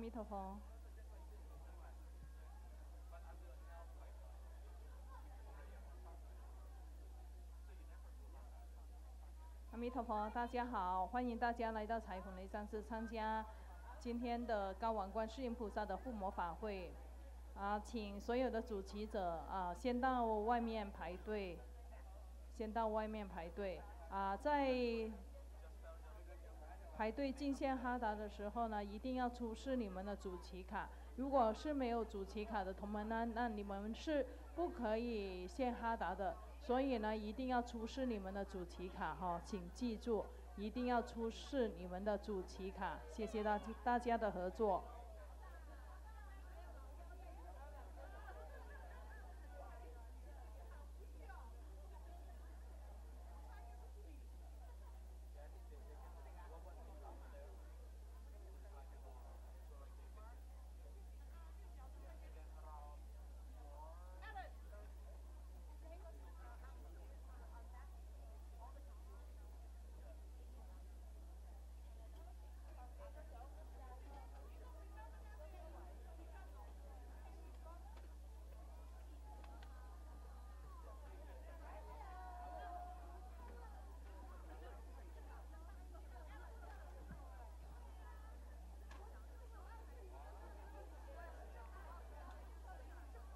弥陀佛。阿弥陀佛，大家好，欢迎大家来到彩虹雷山寺参加今天的高王观世音菩萨的护摩法会。请所有的主持者先到外面排队，在排队进线哈达的时候呢，一定要出示你们的主持卡。如果是没有主持卡的同门呢，那你们是不可以献哈达的。所以呢，一定要出示你们的主持卡哈，请记住，一定要出示你们的主持卡。谢谢大家的合作。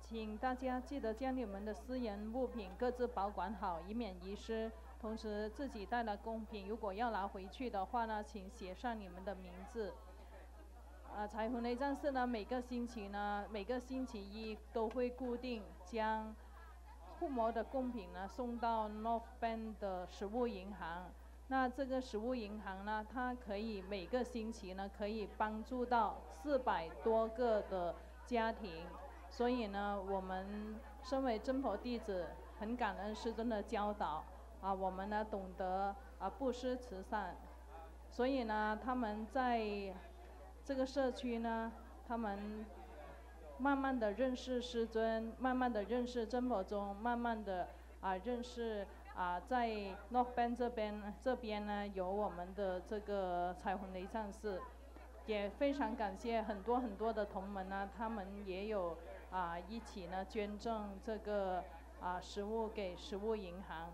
请大家记得将你们的私人物品各自保管好，以免遗失。同时，自己带了贡品，如果要拿回去的话呢，请写上你们的名字。彩虹雷战士呢，每个星期一都会固定将护摩的贡品呢送到 North Bend 的食物银行。那这个食物银行呢，它可以每个星期呢可以帮助到400多个的家庭。所以呢，我们身为真佛弟子，很感恩师尊的教导我们呢懂得布施慈善。所以呢，他们在这个社区呢，他们慢慢的认识师尊，慢慢的认识真佛宗，慢慢的认识在 North Bend 这边呢有我们的这个彩虹雷战士。也非常感谢很多的同门呢，他们也有一起呢捐赠这个食物给食物银行。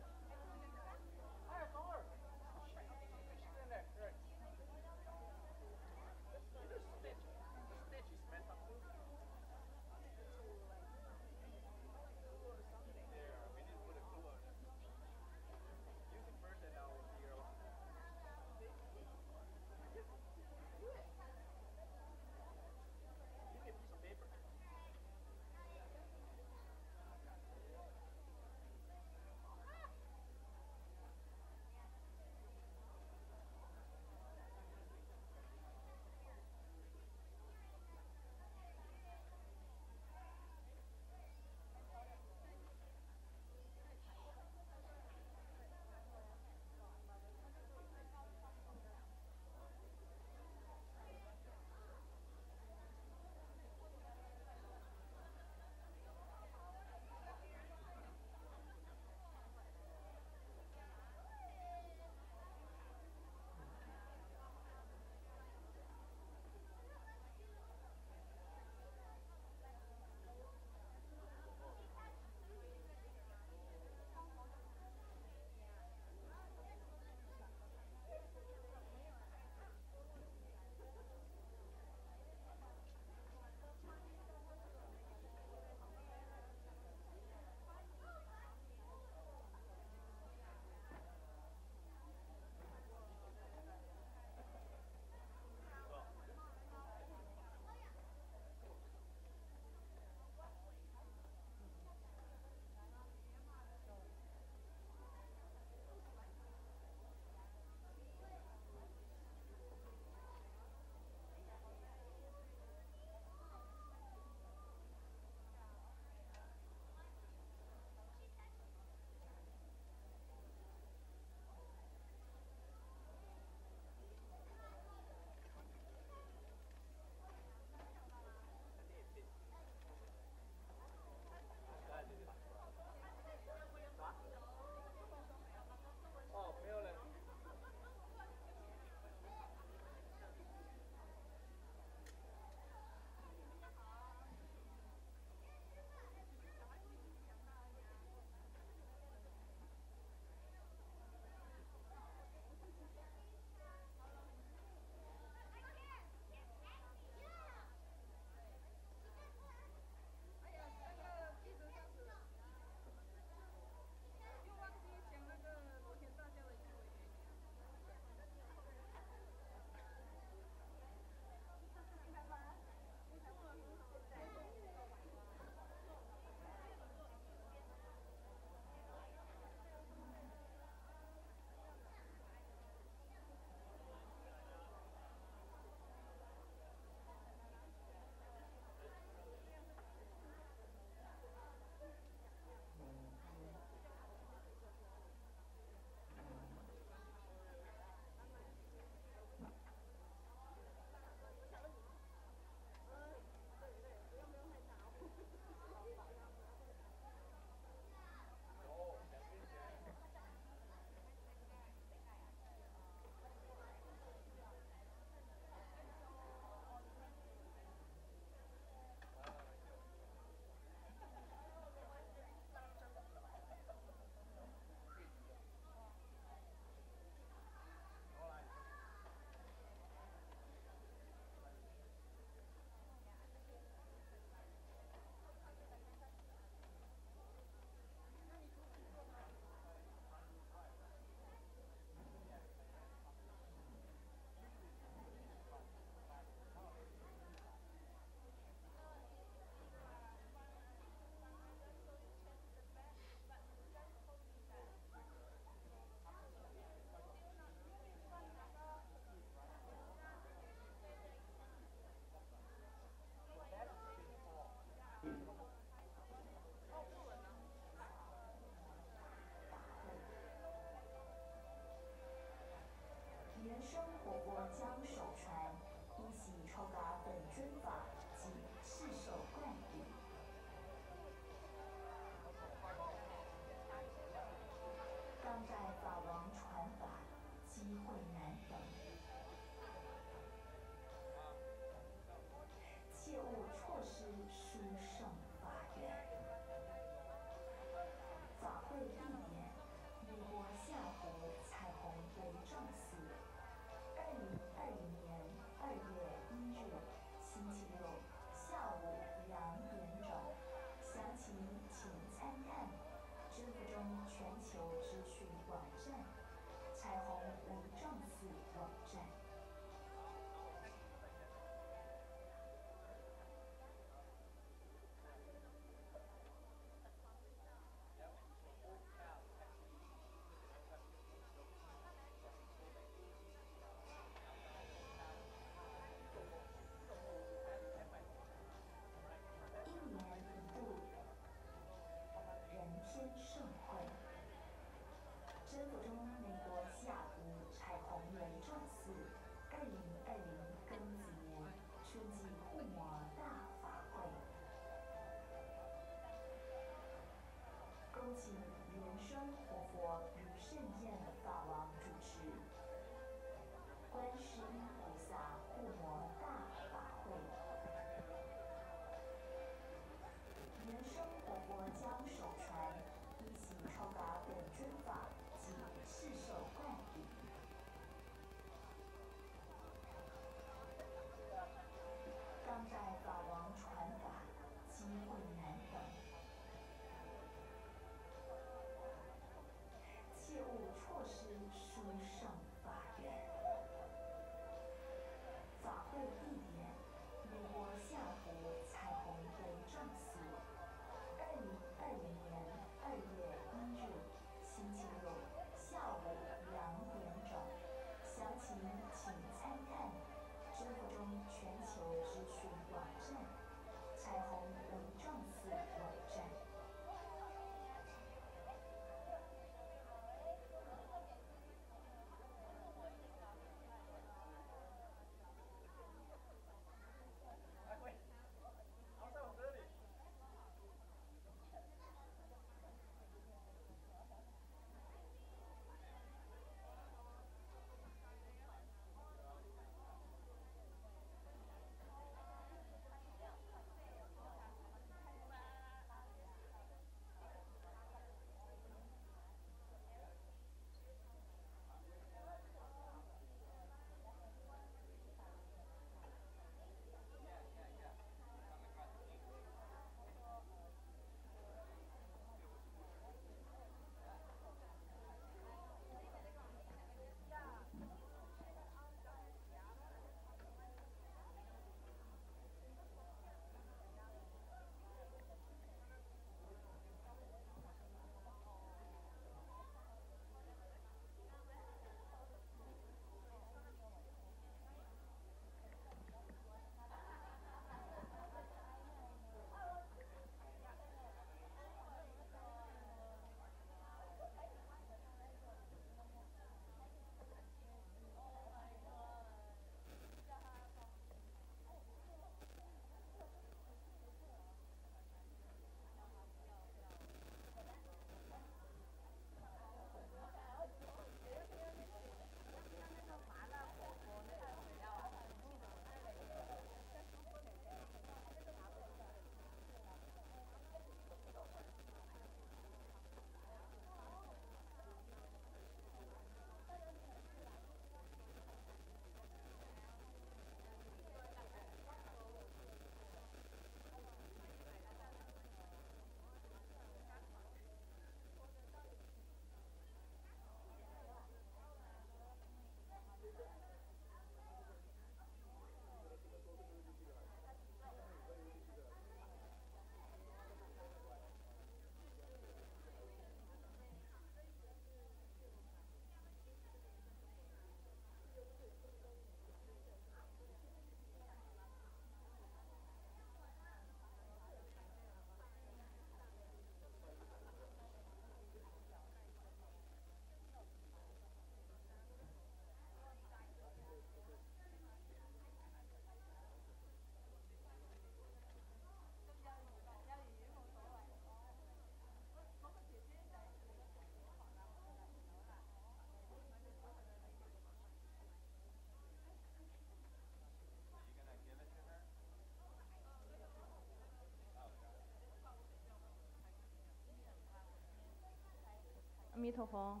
弥陀佛。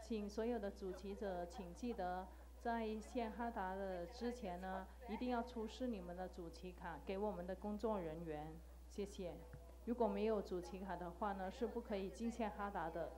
请所有的主持者，请记得在献哈达的之前呢，一定要出示你们的主持卡给我们的工作人员，谢谢。如果没有主持卡的话呢，是不可以进献哈达的。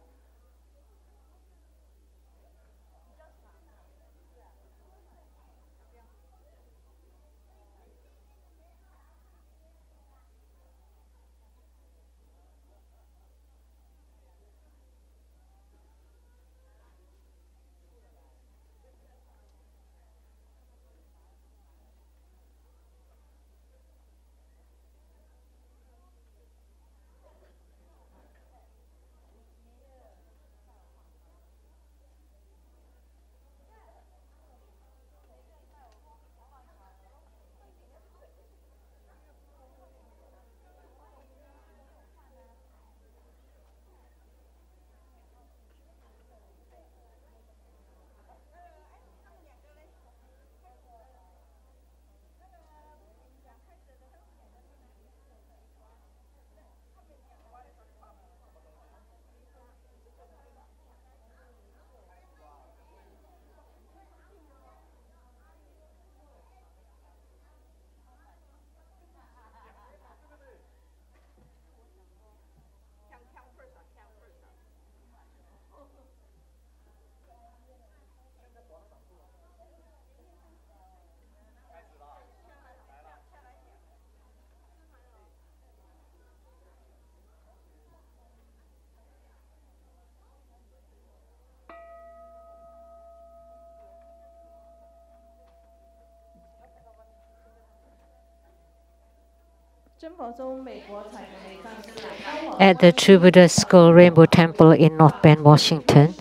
At the True Buddha School Rainbow Temple in North Bend, Washington,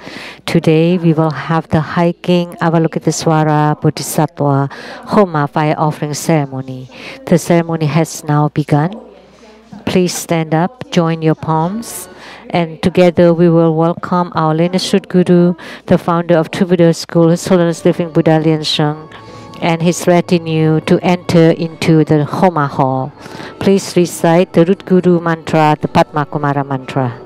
today we will have the hiking Avalokitesvara Bodhisattva Homa fire offering ceremony. The ceremony has now begun. Please stand up, join your palms, and together we will welcome our lineage Guru, the founder of True Buddha School, His Holiness Living Buddha Lian-Sheng, and his retinue to enter into the Homa hall. Please recite the root Guru mantra, the Padma Kumara mantra.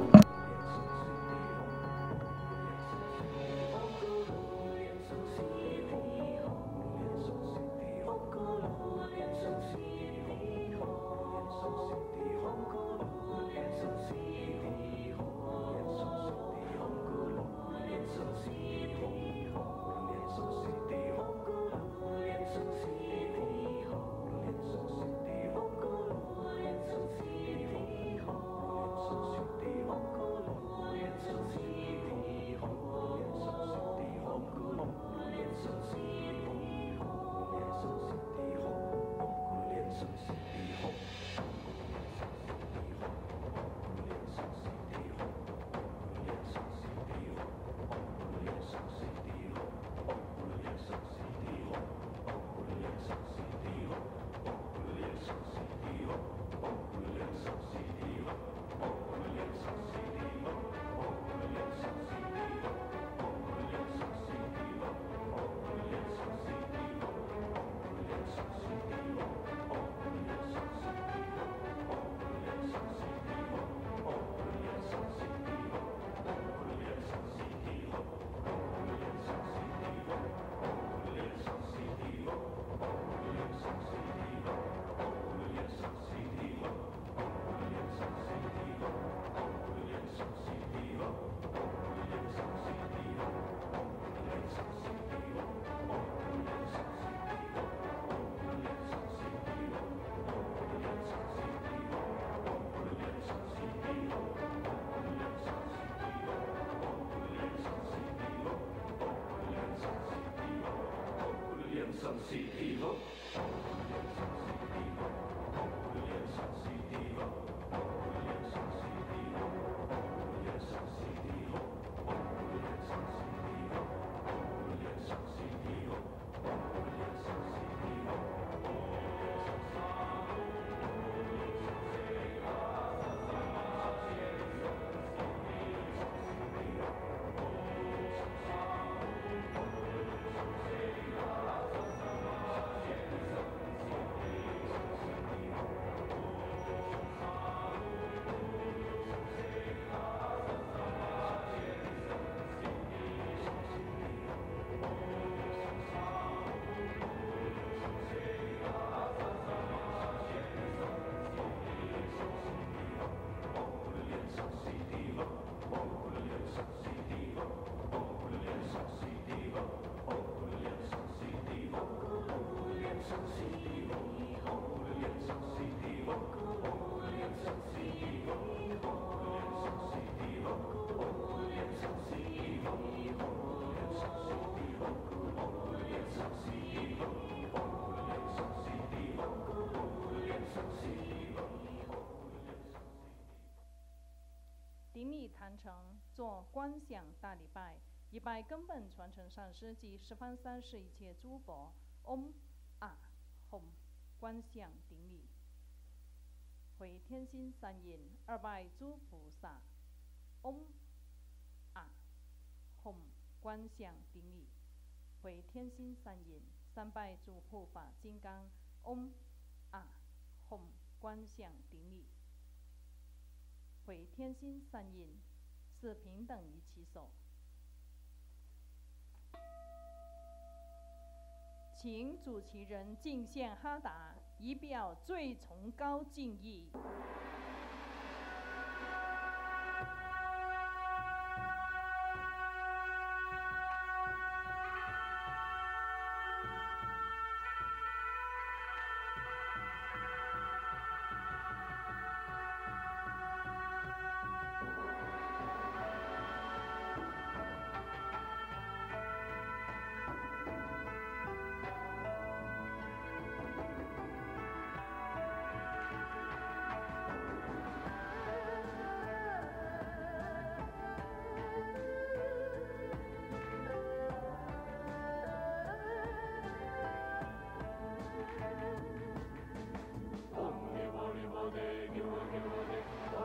顶礼坛城，做观想大礼拜，一拜根本传承上师及十方三世一切诸佛。嗡啊吽，观想顶礼。回天心三引，二拜诸菩萨。嗡啊吽，观想顶礼。回天心三引，三拜诸护法金刚。嗡啊吽，观想顶礼。回天心三引，是平等于其手。请主持人敬献哈达，以表最崇高敬意。Om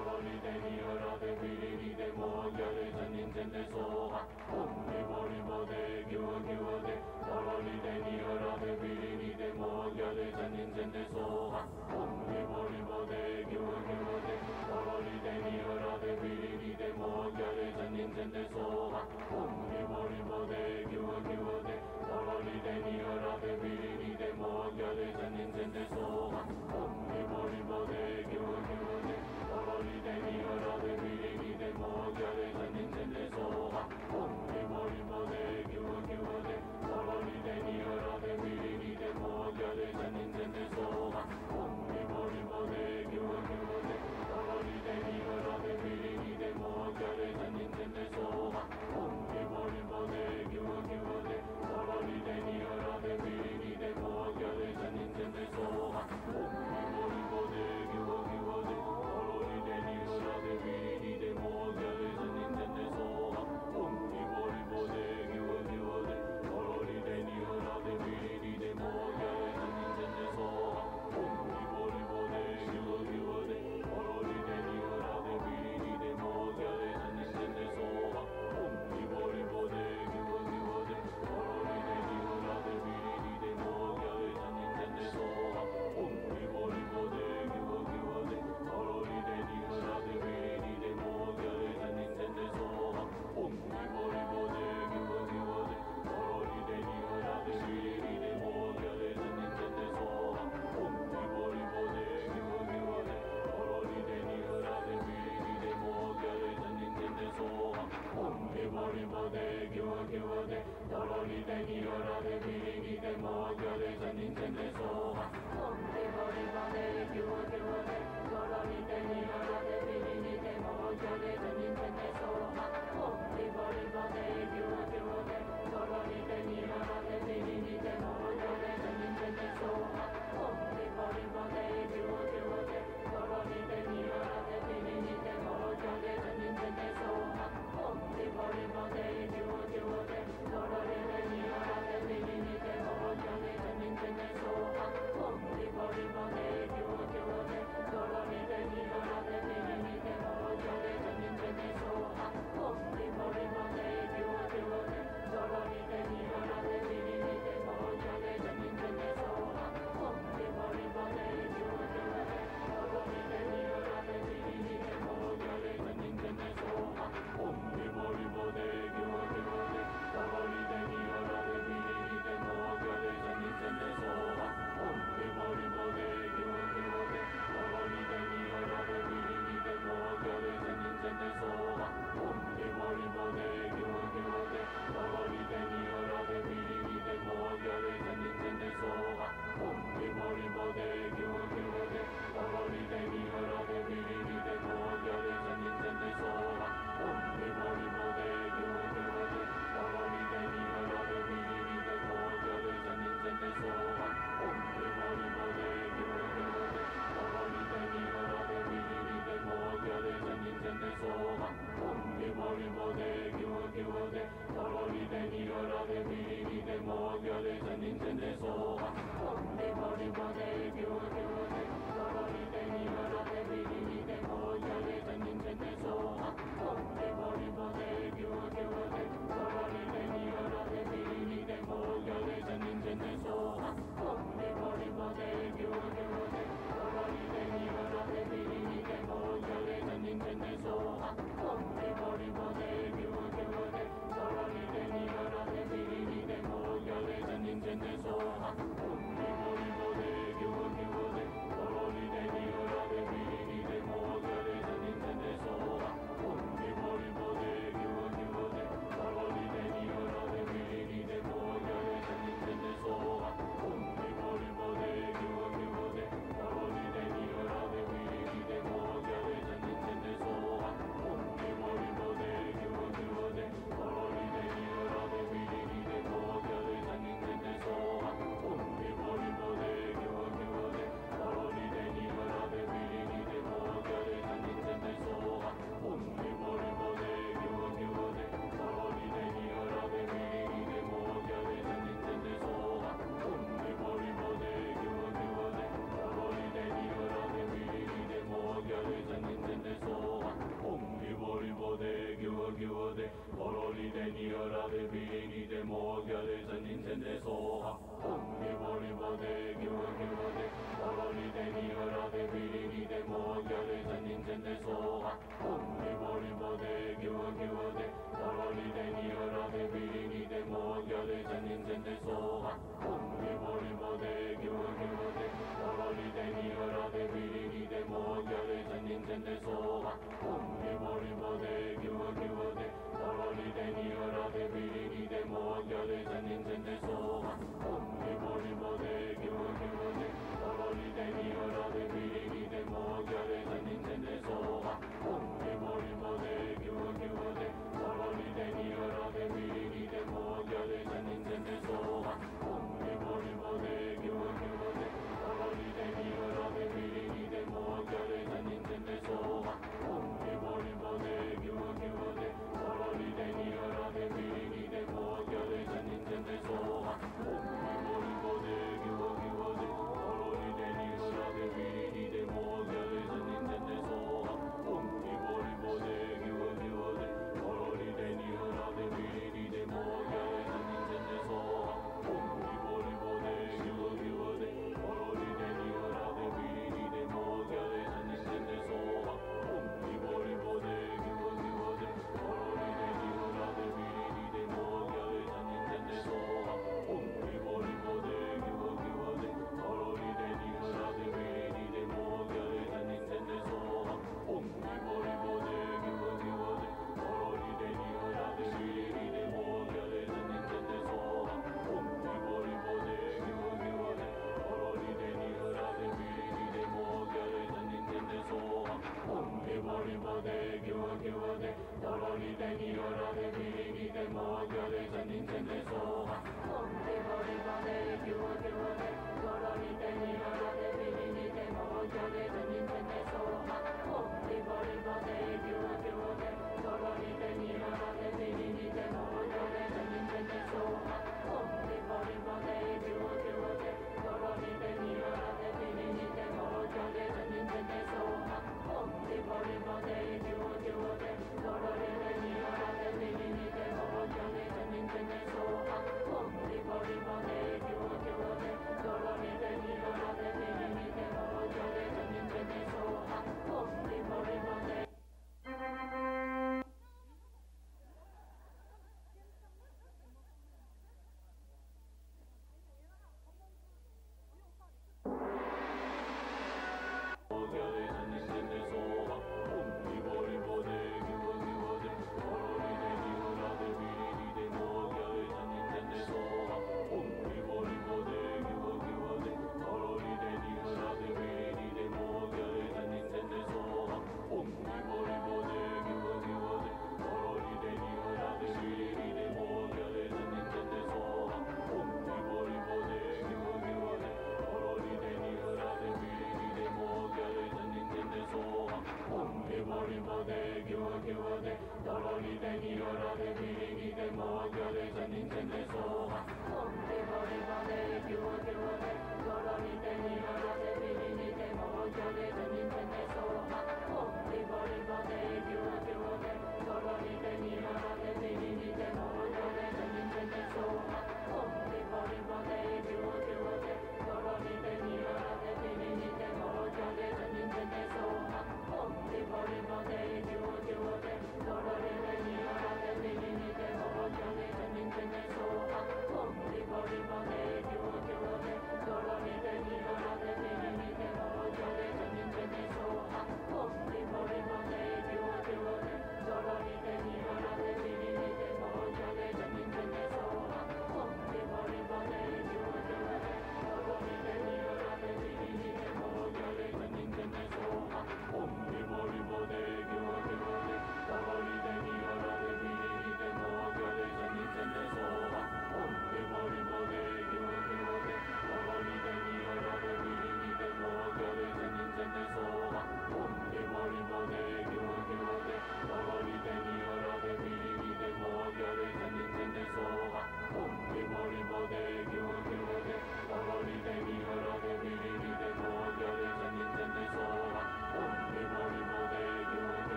Om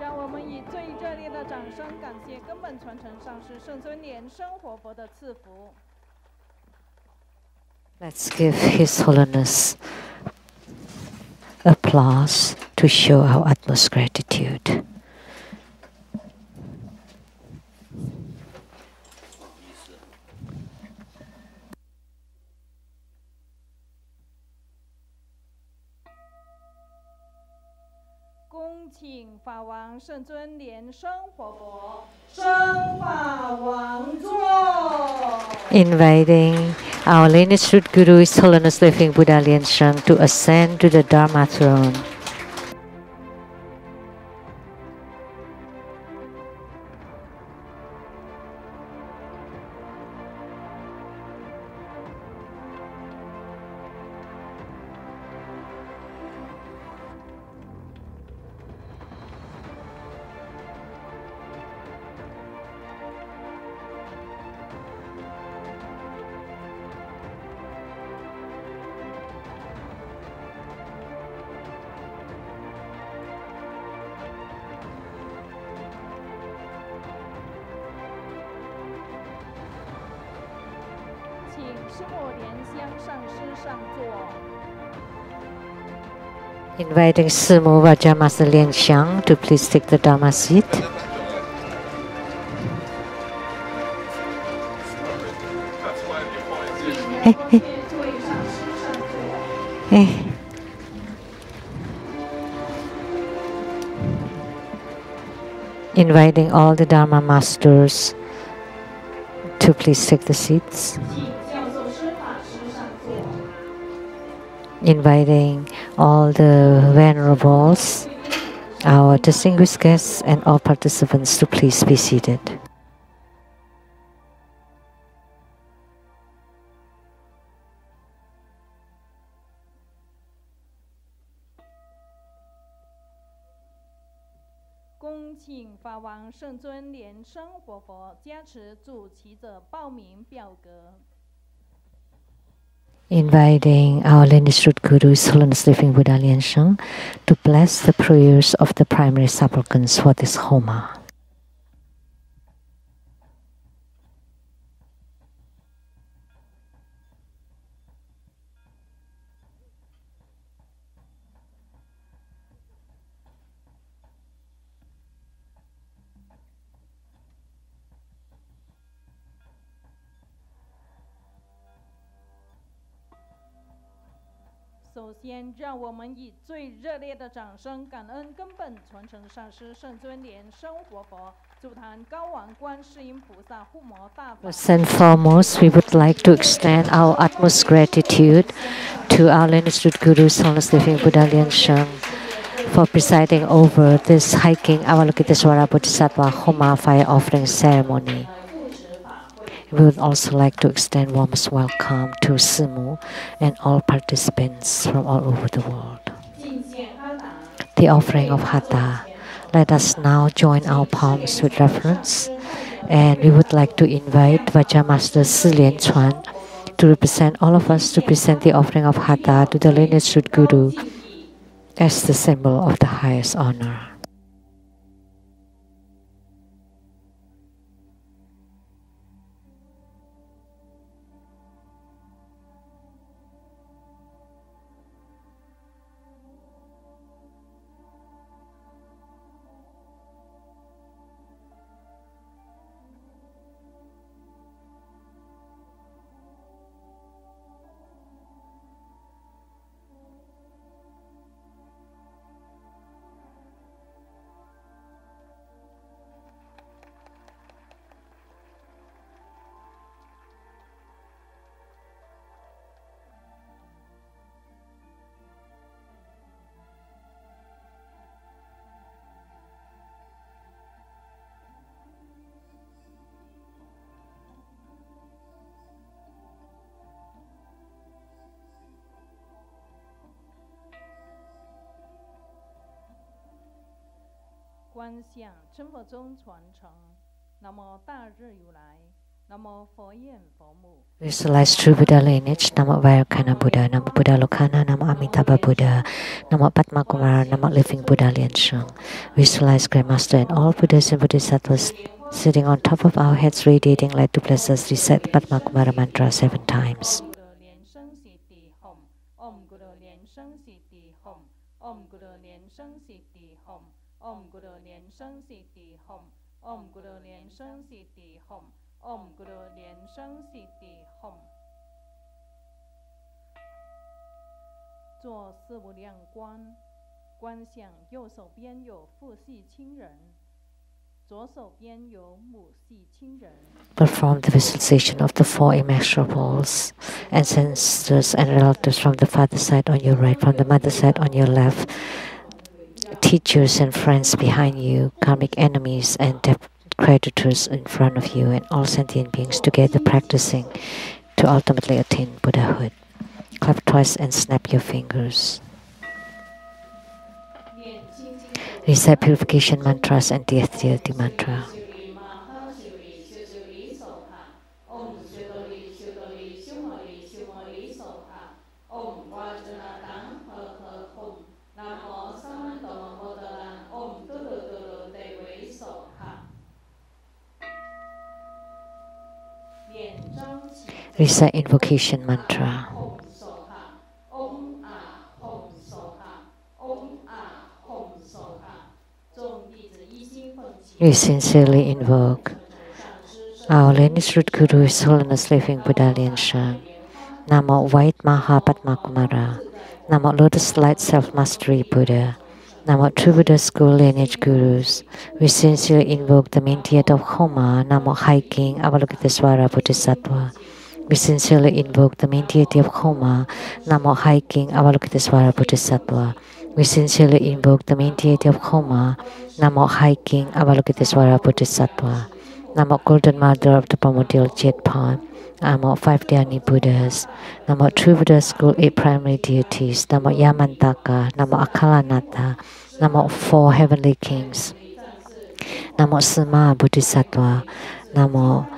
让我们以最热烈的掌声感谢根本传承上师圣尊莲生活佛的赐福。Let's give His Holiness applause to show our utmost gratitude. Inviting our lineage root Guru, His Holiness Living Buddha Lian-Sheng, to ascend to the Dharma throne. Inviting Simu Vajra Master Lian-Sheng to please take the Dharma seat. Inviting all the Dharma masters to please take the seats. Inviting all the venerables, our distinguished guests, and all participants to please be seated. Inviting our lineage root Guru, His Holiness Living Buddha Lian-Sheng, to bless the prayers of the primary supplicants for this Homa. First and foremost, we would like to extend our utmost gratitude to our lineage root Guru, His Holiness Living Buddha Lian-Sheng, for presiding over this hiking Avalokitesvara Bodhisattva Homa fire offering ceremony. We would also like to extend warmest welcome to Simu and all participants from all over the world. The offering of Hatha. Let us now join our palms with reverence, and we would like to invite Vajra Master Si Lian-Chuan to represent all of us to present the offering of Hatha to the lineage root Guru as the symbol of the highest honor. 观想成佛中传承。南无大日如来。南无佛眼佛目。 Visualize true Buddha lineage. Namo Vairocana Buddha. Namo Buddha Lokana. Namo Amitabha Buddha. Namo Padma Kumara. Namo Living Buddha Lian-Sheng. Visualize Great Master and all Buddhas and Bodhisattvas sitting on top of our heads, radiating light to bless us. Recite the Padma Kumara mantra 7 times. Om Guru Lian-Sheng Siddhi Hom. Om Guru Lian-Sheng Siddhi Hom. Om Guru Lian-Sheng Siddhi Hom. Om Guru Lian-Sheng Siddhi Hom. Om Guru Lian-Sheng Siddhi Hom. 做四无量观，观想右手边有父系亲人，左手边有母系亲人。 Perform the visualization of the 4 immeasurables, ancestors and relatives from the father's side on your right, from the mother's side on your left, teachers and friends behind you, karmic enemies and debt creditors in front of you, and all sentient beings together practicing to ultimately attain Buddhahood. Clap twice and snap your fingers. Recite purification mantras and deity mantra. Recite invocation mantra. We sincerely invoke our lineage root Guru, His Holiness Living Buddha Lian-Sheng. Namo White Maha Padma Kumara. Namo Lotus Light Self-Mastery Buddha. Namo True Buddha School Lineage Gurus. We sincerely invoke the main deity of Homa. Namo High King Avalokitesvara Bodhisattva. We sincerely invoke the main deity of Homa. Namo High King Avalokitesvara Bodhisattva. We sincerely invoke the main deity of Homa. Namo High King Avalokitesvara Bodhisattva. Namo Golden Mother of the Primordial Jet Pod. Namo 5 Dhyani Buddhas. Namo True Buddha School 8 Primary Deities. Namo Yamantaka. Namo Akalanatha. Namo 4 Heavenly Kings. Namo Sima Bodhisattva. Namo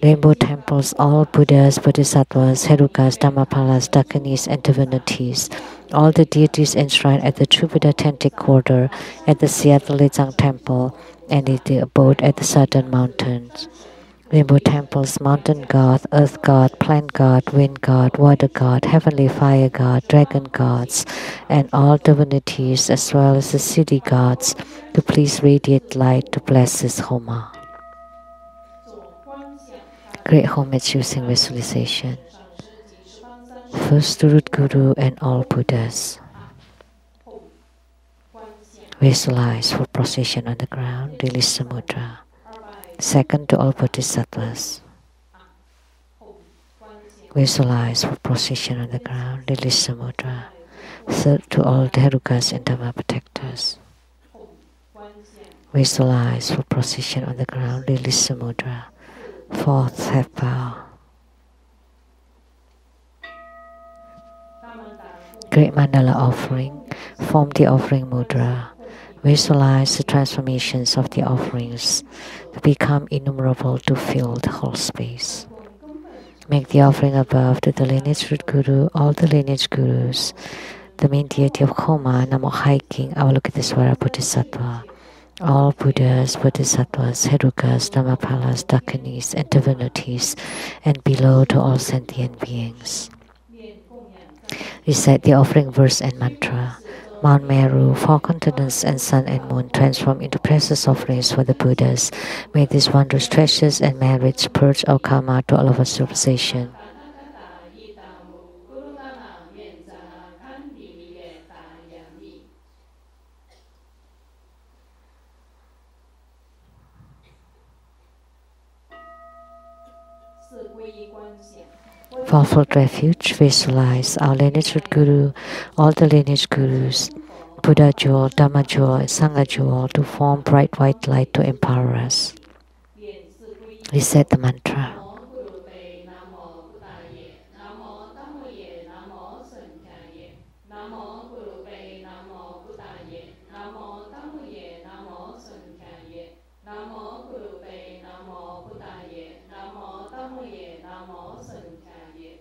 Rainbow Temples, all Buddhas, Bodhisattvas, Herukas, Dhammapalas, Dakanis, and divinities. All the deities enshrined at the True Buddha Tantric Quarter, at the Seattle Lechang Temple, and in the abode at the Southern Mountains. Rainbow Temples, Mountain God, Earth God, Plant God, Wind God, Water God, Heavenly Fire God, Dragon Gods, and all divinities as well as the city gods, to please radiate light to bless this Homa. Great homage using visualization. First to Root Guru and all Buddhas. Visualize for procession on the ground, release the mudra. Second to all Bodhisattvas. Visualize for procession on the ground, release the mudra. Third to all Herukas and Dhamma protectors. Visualize for procession on the ground, release the mudra. Fourth, have power. Great mandala offering. Form the offering mudra. Visualize the transformations of the offerings to become innumerable to fill the whole space. Make the offering above to the lineage root guru, all the lineage gurus, the main deity of Homa, Namo High King Avalokitesvara Bodhisattva, all Buddhas, Bodhisattvas, Herukas, Dhammapalas, Dakanis, and divinities, and below to all sentient beings. Recite the offering verse and mantra. Mount Meru, 4 continents, and sun and moon transform into precious offerings for the Buddhas. May these wondrous treasures and merits purge our karma to all of our civilization. Fourfold refuge, visualize our lineage root guru, all the lineage gurus, Buddha jewel, Dhamma jewel, and Sangha jewel to form bright white light to empower us. Reset the mantra. 南无咕噜贝，南无布达耶，南无大木耶，南无僧伽耶。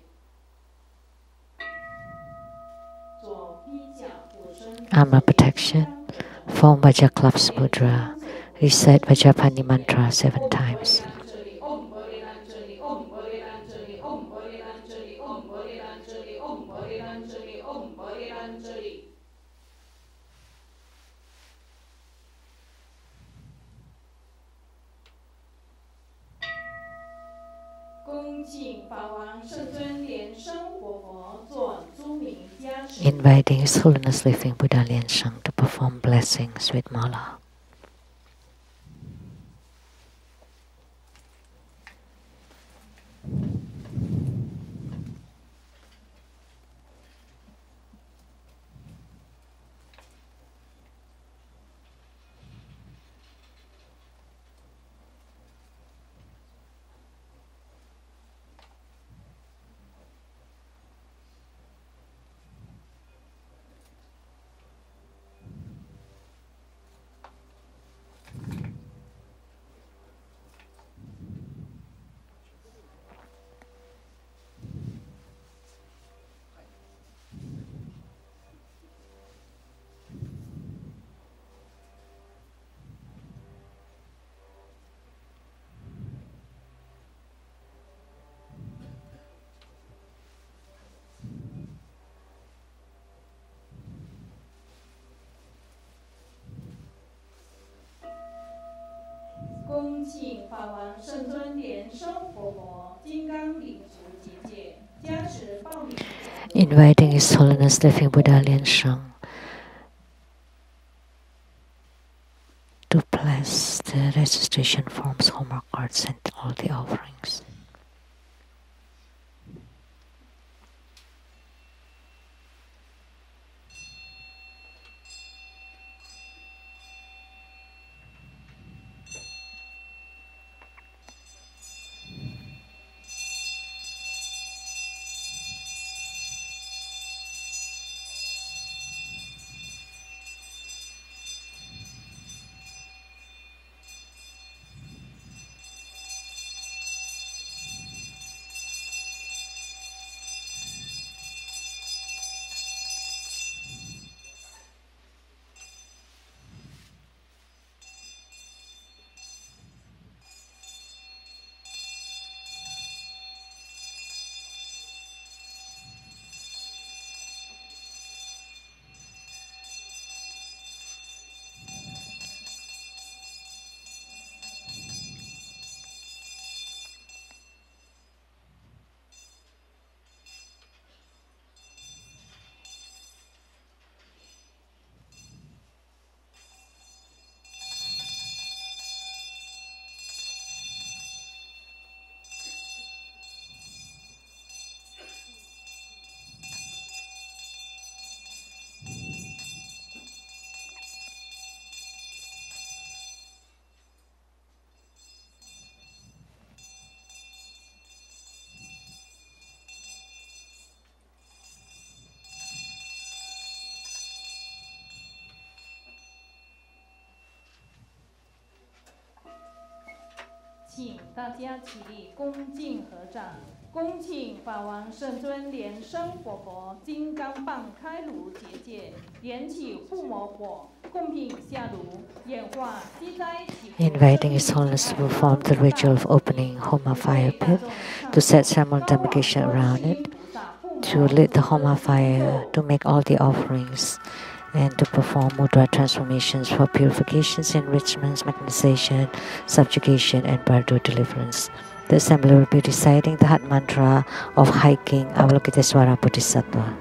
左披脚补身。Armor protection. Form Vajaklap's mudra. Recite Vajrapani mantra 7 times. Inviting His Holiness Living Buddha Lian-Sheng to perform blessings with mala. Inviting His Holiness Living Buddha Lian-Sheng to bless the registration forms, Homa cards, and all the offerings. Inviting His Holiness to perform the ritual of opening Homa fire pit, to set ceremonial demarcation around it, to lit the Homa fire, to make all the offerings, and to perform mudra transformations for purifications, enrichments, mechanization, subjugation, and bardo deliverance. The assembly will be reciting the Hat mantra of High King Avalokitesvara Bodhisattva.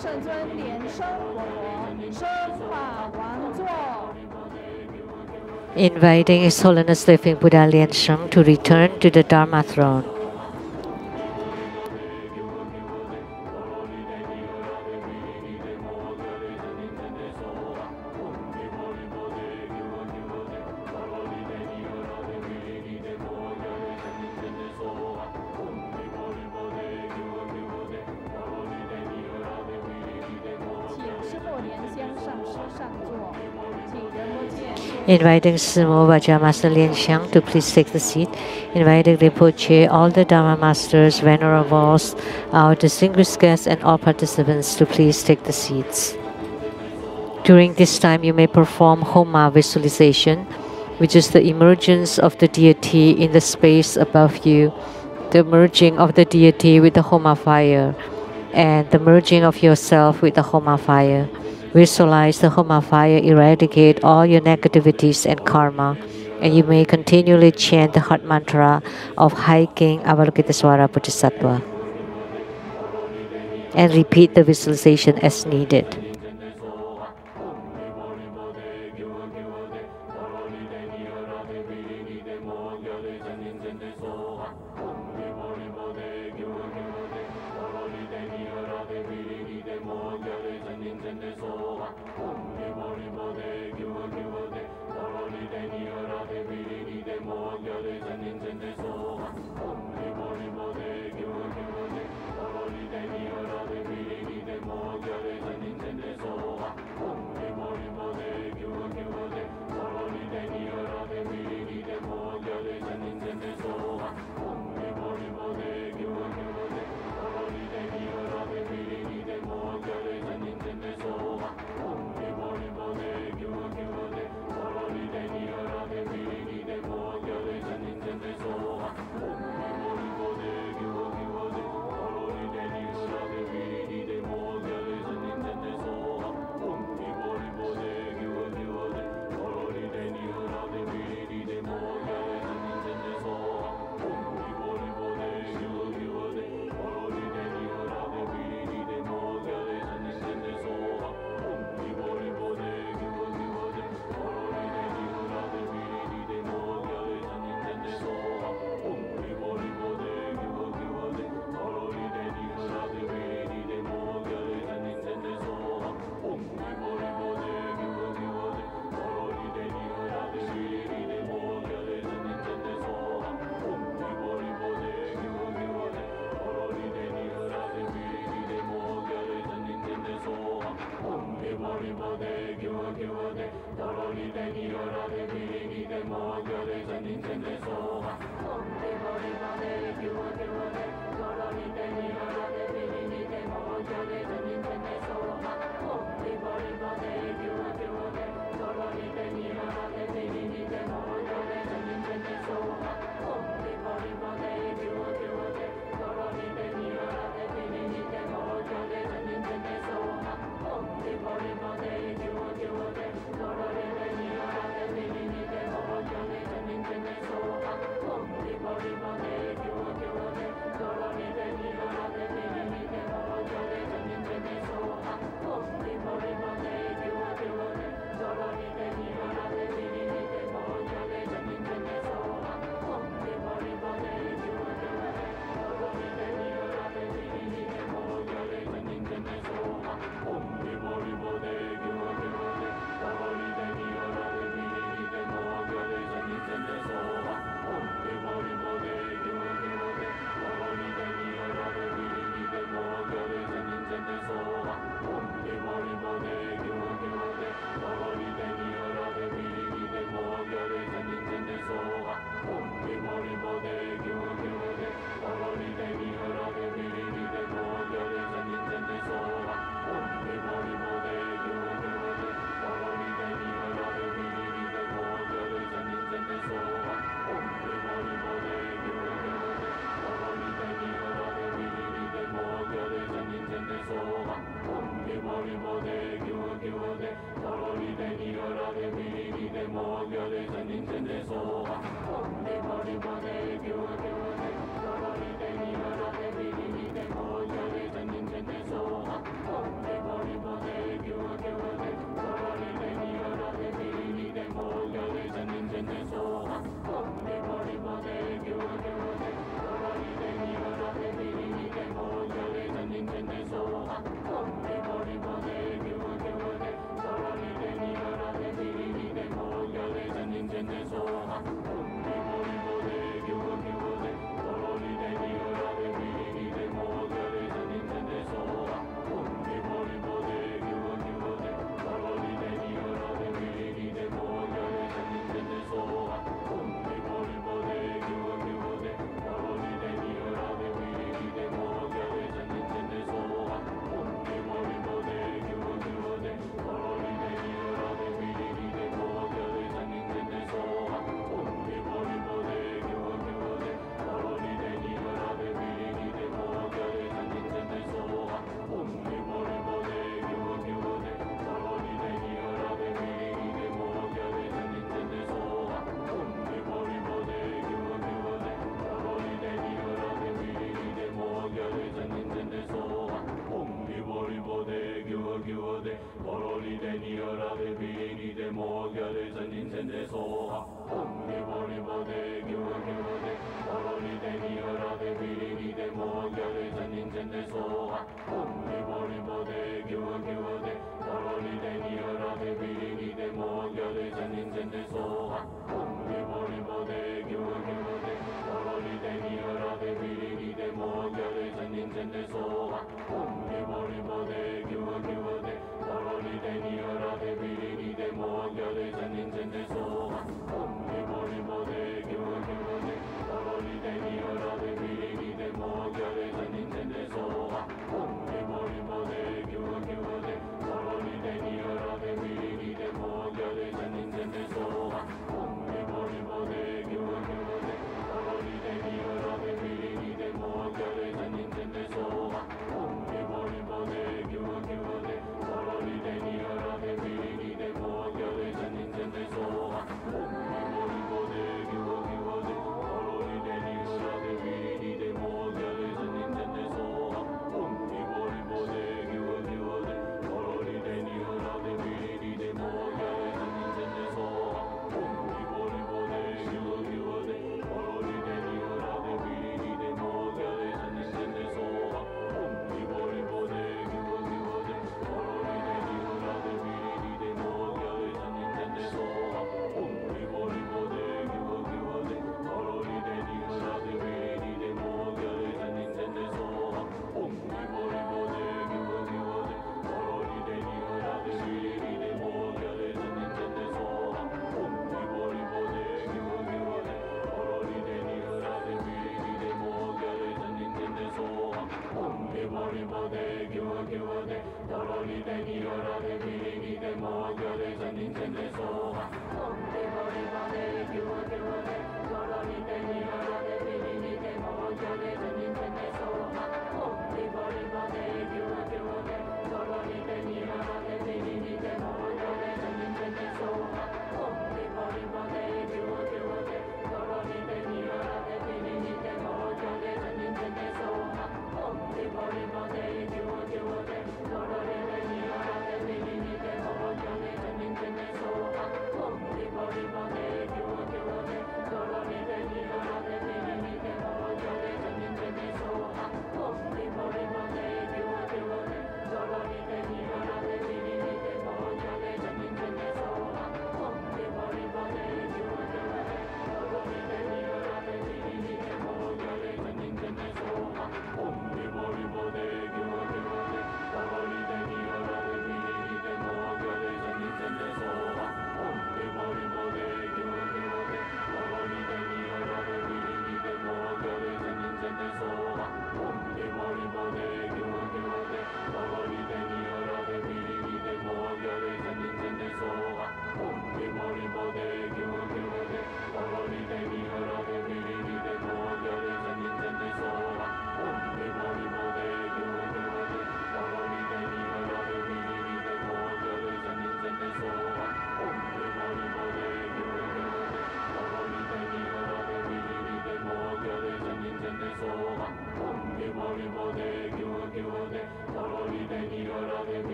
圣尊莲生活佛，生法王座。Inviting His Holiness Living Buddha Lian-Sheng to return to the Dharma throne. Inviting Sumo Vajra Master Lian-Sheng to please take the seat. Inviting Rinpoche, all the Dharma Masters, Venerables, our distinguished guests, and all participants to please take the seats. During this time, you may perform Homa visualization, which is the emergence of the deity in the space above you, the merging of the deity with the Homa fire, and the merging of yourself with the Homa fire. Visualize the Homa fire eradicate all your negativities and karma, and you may continually chant the heart mantra of High King Avalokitesvara Bodhisattva and repeat the visualization as needed.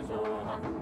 Soha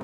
Om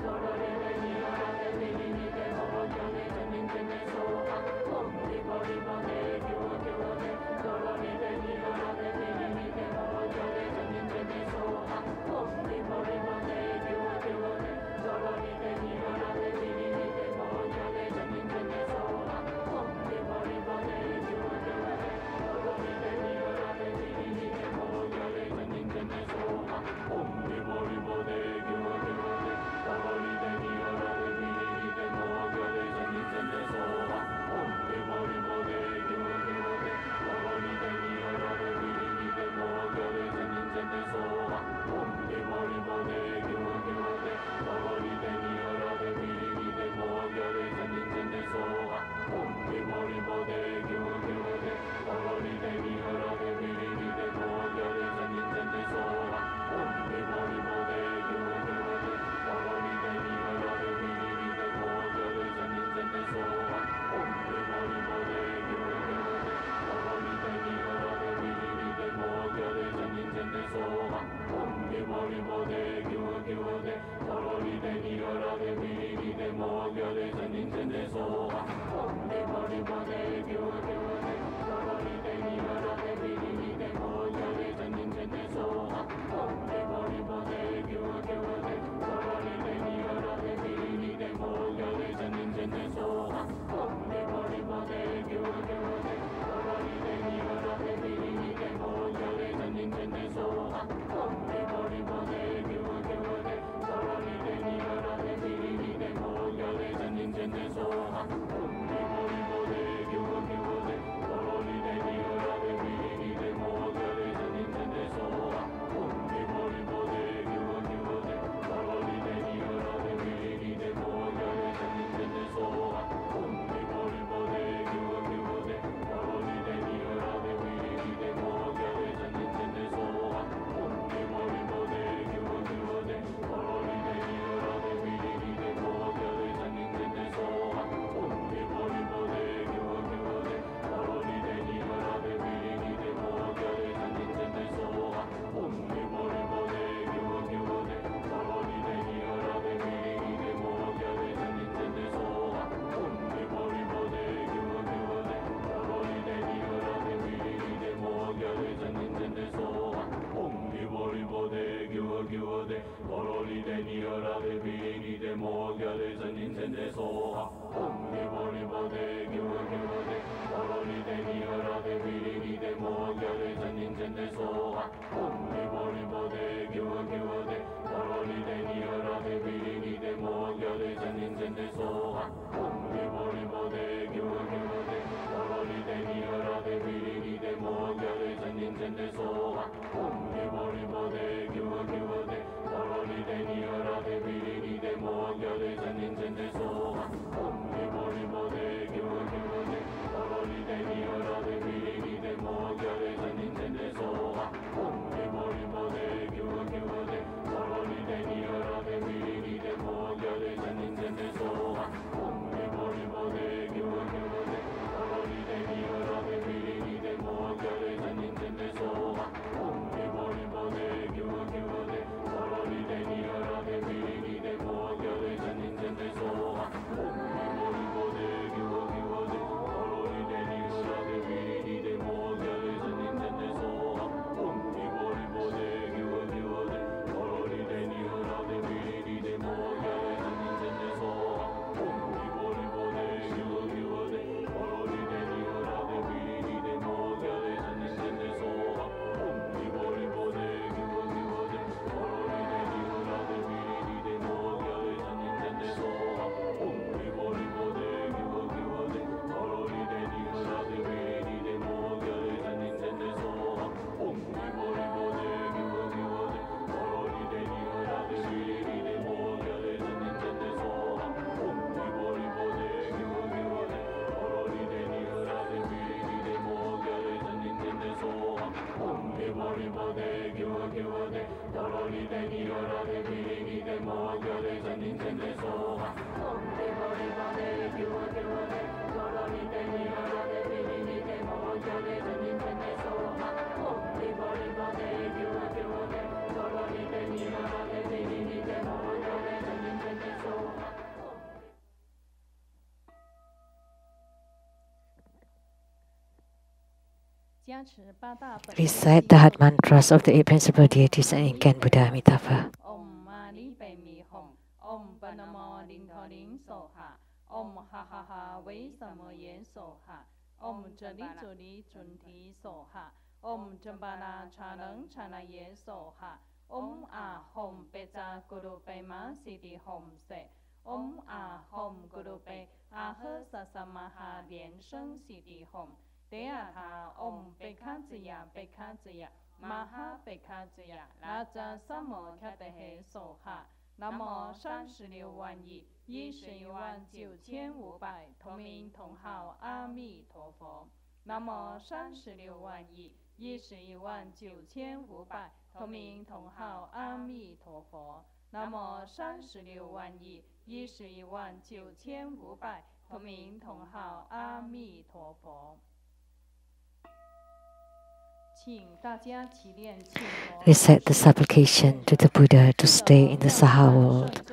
Recite the heart mantras of the eight principal deities and incarnate Buddha Amitabha. Om Mani Pe Mi Hom, Om Panamo Ling Tho Ling Soha, Om Ha Ha Ha Wei Samo Yen Soha, Om Jali Juli Jun Ti Soha, Om Jambala Chanang Chana Yen Soha, Om A Hom Pecha Guru Pe Ma Sidi Hom Se, Om A Hom Guru Pe A He Sasamaha Lian-Sheng Sidi Hom. Te aha om pekha ziya maha pekha ziya raja samo kyatehe soha namo 36万亿11万9500同名同号阿弥陀佛namo 36万亿11万9500同名同号阿弥陀佛namo 36万亿11万9500同名同号阿弥陀佛。 Recite the supplication to the Buddha to stay in the Saha world.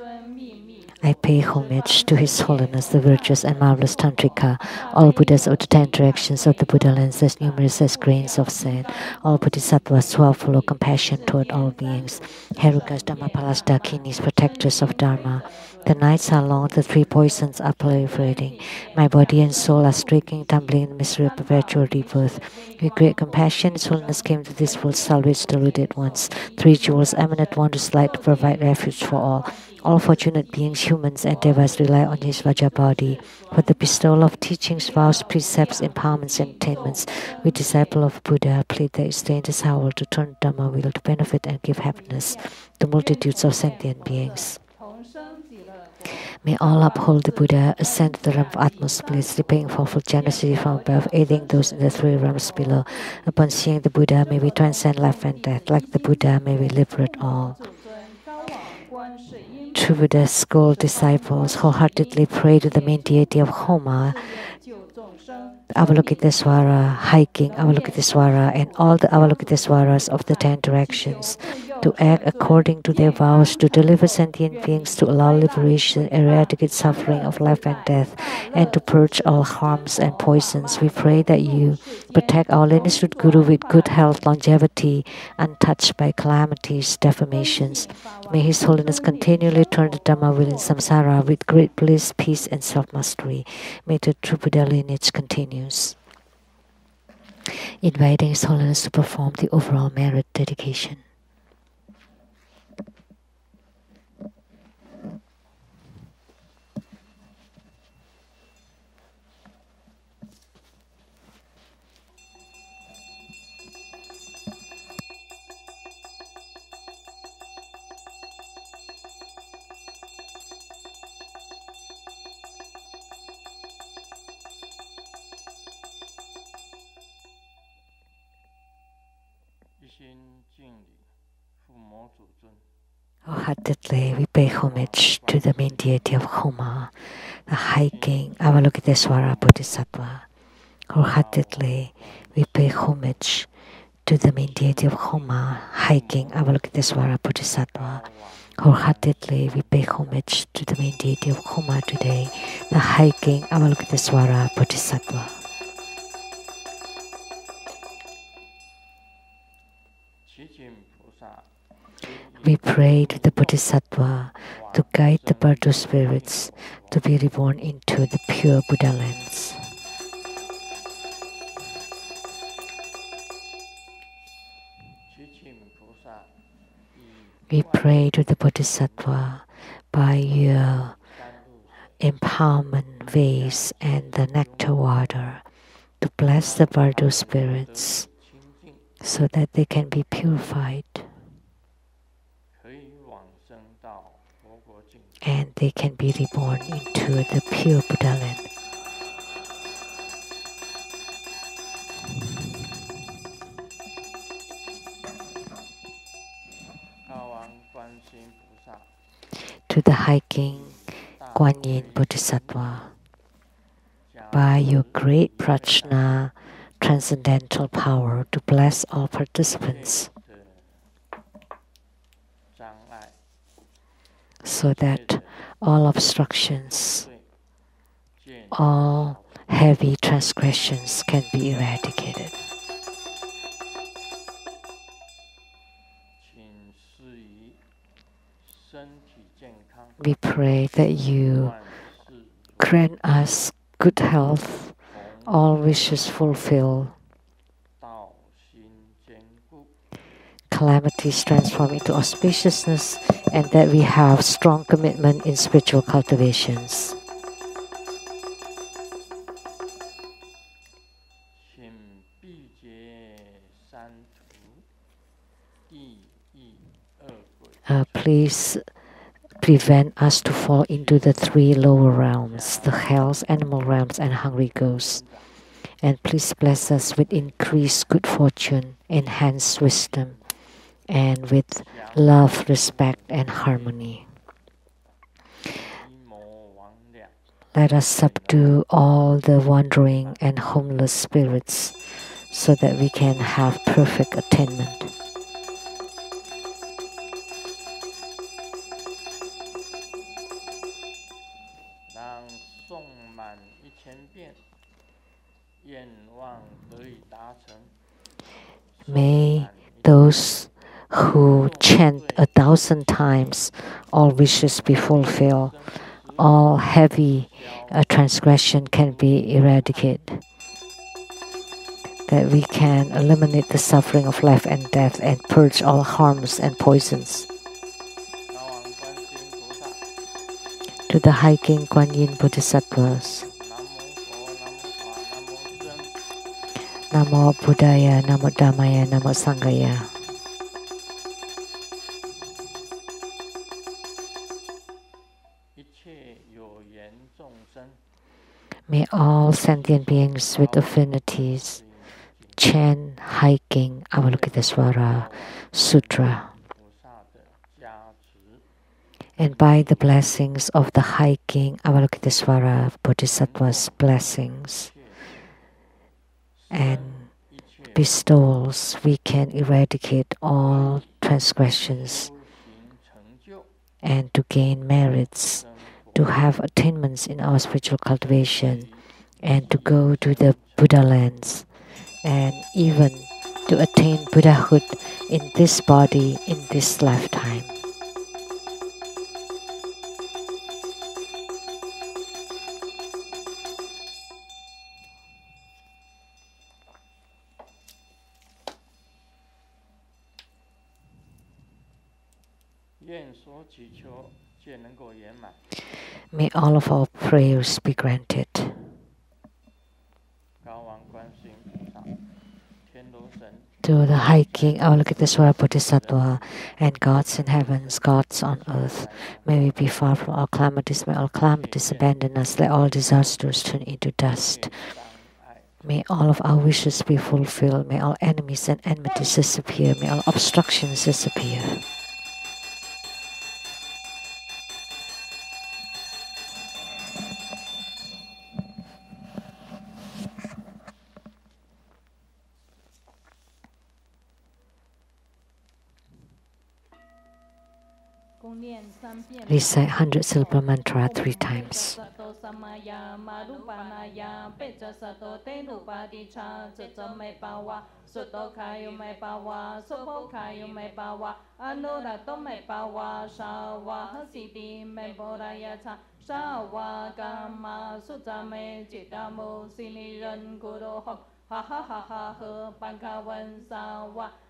I pay homage to His Holiness, the virtuous and marvelous Tantrika, all Buddhas of the 10 directions of the Buddha lands as numerous as grains of sand, all Bodhisattvas who are full of compassion toward all beings, Herukas, Dhammapalas, Dakinis, protectors of Dharma. The nights are long, the 3 poisons are proliferating. My body and soul are striking, tumbling in the misery of perpetual rebirth. With great compassion, His Holiness came to this world, salvage the deluded ones. 3 jewels, eminent wondrous light to provide refuge for all. All fortunate beings, humans and devas, rely on His Vajra body. For the bestowal of teachings, vows, precepts, empowerments, and attainments, we disciple of Buddha plead that you stay in this world to turn Dhamma wheel to benefit and give happiness to multitudes of sentient beings. May all uphold the Buddha, ascend to the realm of utmost bliss, repaying fourfold generosity from above, aiding those in the 3 realms below. Upon seeing the Buddha, may we transcend life and death. Like the Buddha, may we liberate all. True Buddha's school disciples wholeheartedly pray to the main deity of Homa, Avalokitesvara, High King Avalokitesvara, and all the Avalokitesvaras of the 10 directions. to act according to their vows, to deliver sentient beings, to allow liberation, eradicate suffering of life and death, and to purge all harms and poisons. We pray that you protect our lineage Guru with good health, longevity, untouched by calamities, deformations. May His Holiness continually turn the Dhamma wheel in samsara with great bliss, peace, and self-mastery. May the true Buddha lineage continues. Inviting His Holiness to perform the overall merit dedication. Wholeheartedly, we pay homage to the main deity of Homa, the High King Avalokitesvara Bodhisattva. Wholeheartedly, we pay homage to the main deity of Homa, High King Avalokitesvara Bodhisattva. Wholeheartedly, we pay homage to the main deity of Homa today, the High King Avalokitesvara Bodhisattva. We pray to the Bodhisattva to guide the Bardo spirits to be reborn into the pure Buddha lands. We pray to the Bodhisattva by your empowerment vase and the nectar water to bless the Bardo spirits so that they can be purified and they can be reborn into the pure Buddha land. To the High King Guan Yin Bodhisattva, by your great prajna transcendental power to bless all participants so that all obstructions, all heavy transgressions can be eradicated. We pray that you grant us good health, all wishes fulfill, calamities transform into auspiciousness, and that we have strong commitment in spiritual cultivations. Please prevent us to fall into the three lower realms, the hells, animal realms, and hungry ghosts. And please bless us with increased good fortune, enhanced wisdom, and with love, respect, and harmony. Let us subdue all the wandering and homeless spirits so that we can have perfect attainment. May those who chant 1,000 times all wishes be fulfilled, all heavy transgression can be eradicated, that we can eliminate the suffering of life and death and purge all harms and poisons. To the High King Guan Yin Bodhisattvas, Namo Buddhaya, Namo Dhammaya, Namo Sanghaya. May all sentient beings with affinities chant High King Avalokitesvara Sutra. And by the blessings of the High King Avalokitesvara Bodhisattva's blessings and bestowals, we can eradicate all transgressions, and to gain merits, to have attainments in our spiritual cultivation, and to go to the Buddha lands, and even to attain Buddhahood in this body, in this lifetime. May all of our prayers be granted. To the High King Avalokitesvara Bodhisattva and gods in heavens, gods on earth, may we be far from all calamities, may all calamities abandon us, let all disasters turn into dust. May all of our wishes be fulfilled, may all enemies and enmities disappear, may all obstructions disappear. Recite 100 syllable mantra 3 times.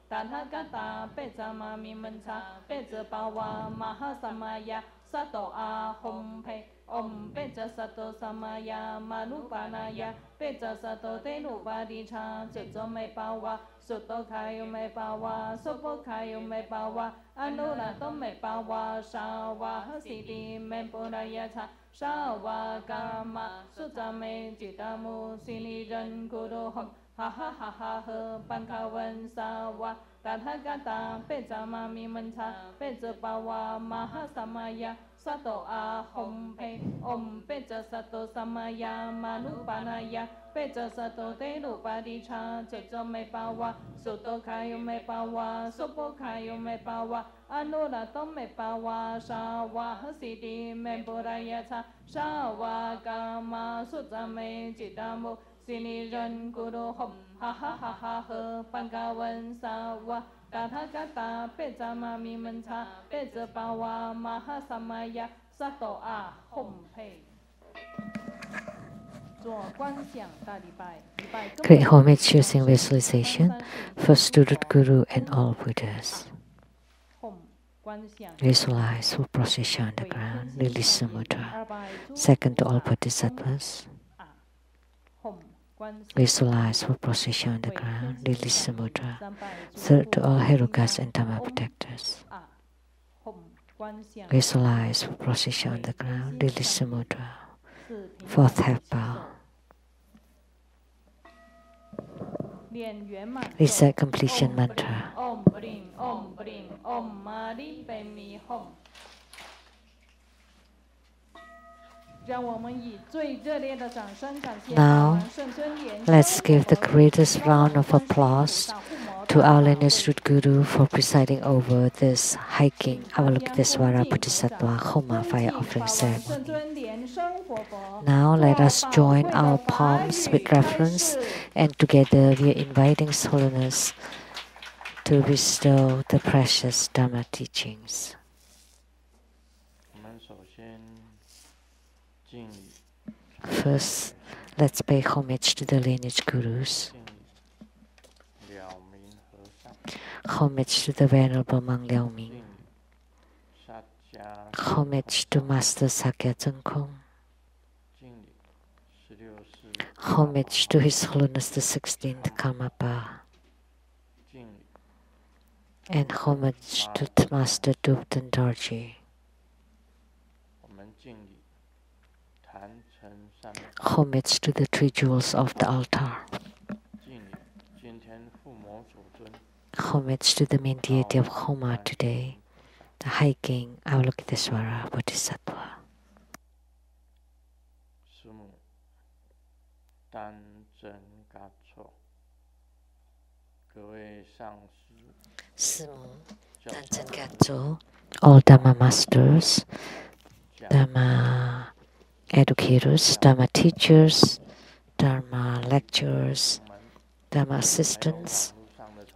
Tathagata Pechama Mimancha Pechapawa Mahasamaya Sato A Hom Pe Om Pecha Sato Samaya Manupanaya Pecha Sato Tenubadicha Chechome Pawa Suto Kayo Me Pawa Sopo Kayo Me Pawa Anurato Me Pawa Shawa Hasiti Mempuraya Cha Shawa Kama Sutame Chitamu Siniran Guru Hom Ha ha ha ha ha Pankawan Sawa Tathagata Pechama Mimancha Pechapawa Mahasamaya Sato A Hom Pe Om Pecha Sato Samaya Manupanaya Pecha Sato Tenubadicha Chechome Pawa Suto Kayo Me Pawa Sopo Kayo Me Pawa Anurato Me Pawa Shawa Hasiti Mempuraya Cha Shawa Kama Sutame Chitamu Siniran Guru Hom Ha ha ha ha ha Pankawan Sawa Tathagata Pechama Mimancha Pechapawa Mahasamaya Sato A Hom Pe. Great homage using visualization. First to the Guru and all Buddhas. Visualize full procession on the ground, release the mudra. Second to all Bodhisattvas. Visualize full procession on the ground, release the mudra. Third to all Herukas and Dhamma protectors. Visualize full procession on the ground, release the mudra. Fourth half bow. Recite completion mantra. Om Bring, Om Bring, Om Mari Pemi Hom. Now, let's give the greatest round of applause to our lineage root Guru for presiding over this High King Avalokitesvara Bodhisattva Homa fire offering ceremony. Now let us join our palms with reverence, and together we are inviting His Holiness to bestow the precious Dhamma teachings. First, let's pay homage to the lineage gurus. Homage to the Venerable Mang Liao-ming. Homage to Master Sakya Zhengkong. Homage to His Holiness the 16th Karmapa. And homage to Master Dubten Dorji. Homage to the 3 jewels of the altar. Homage to the main deity of Homa today, the High King Avalokitesvara Bodhisattva. Simu, Tanzen Gyatso, all Dhamma masters, Dhamma educators, Dhamma teachers, Dharma lecturers, Dharma assistants,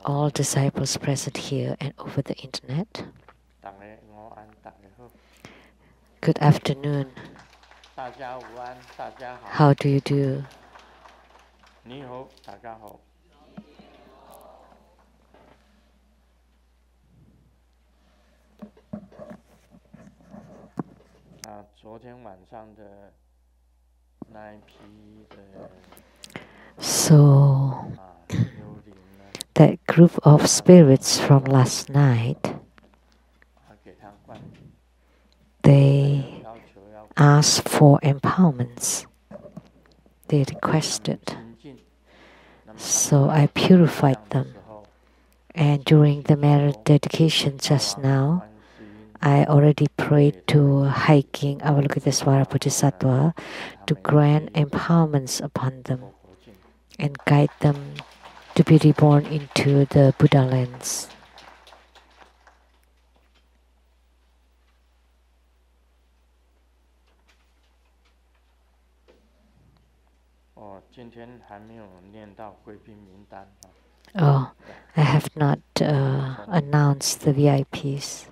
all disciples present here and over the internet. Good afternoon. How do you do? So, that group of spirits from last night, they asked for empowerments. They requested. So I purified them. And during the marriage dedication just now, I already prayed to High King Avalokitesvara Bodhisattva to grant empowerments upon them and guide them to be reborn into the Buddha lands. Oh, I have not announced the VIPs.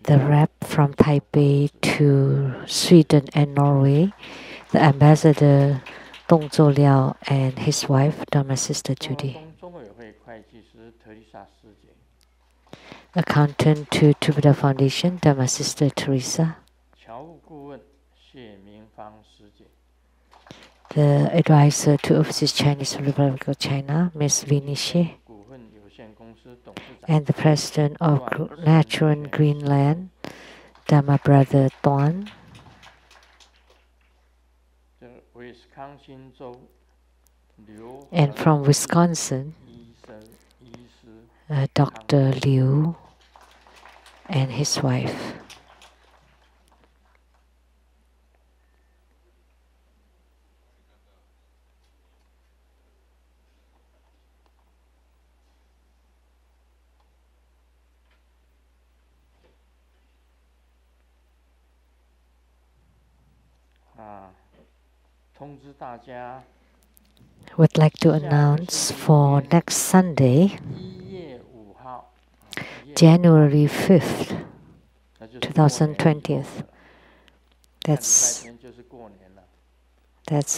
The rep from Taipei to Sweden and Norway, the ambassador Dong Zhou Liao and his wife, Dharma Sister Judy. Accountant to Buddha Foundation, Dharma Sister Teresa. The advisor to Overseas Chinese Republic of China, Ms. Winnie She. And the president of Natural Greenland, Dharma Brother Tuan. And from Wisconsin, Dr. Liu and his wife. Would like to announce for next Sunday, January 5th, 2020. That's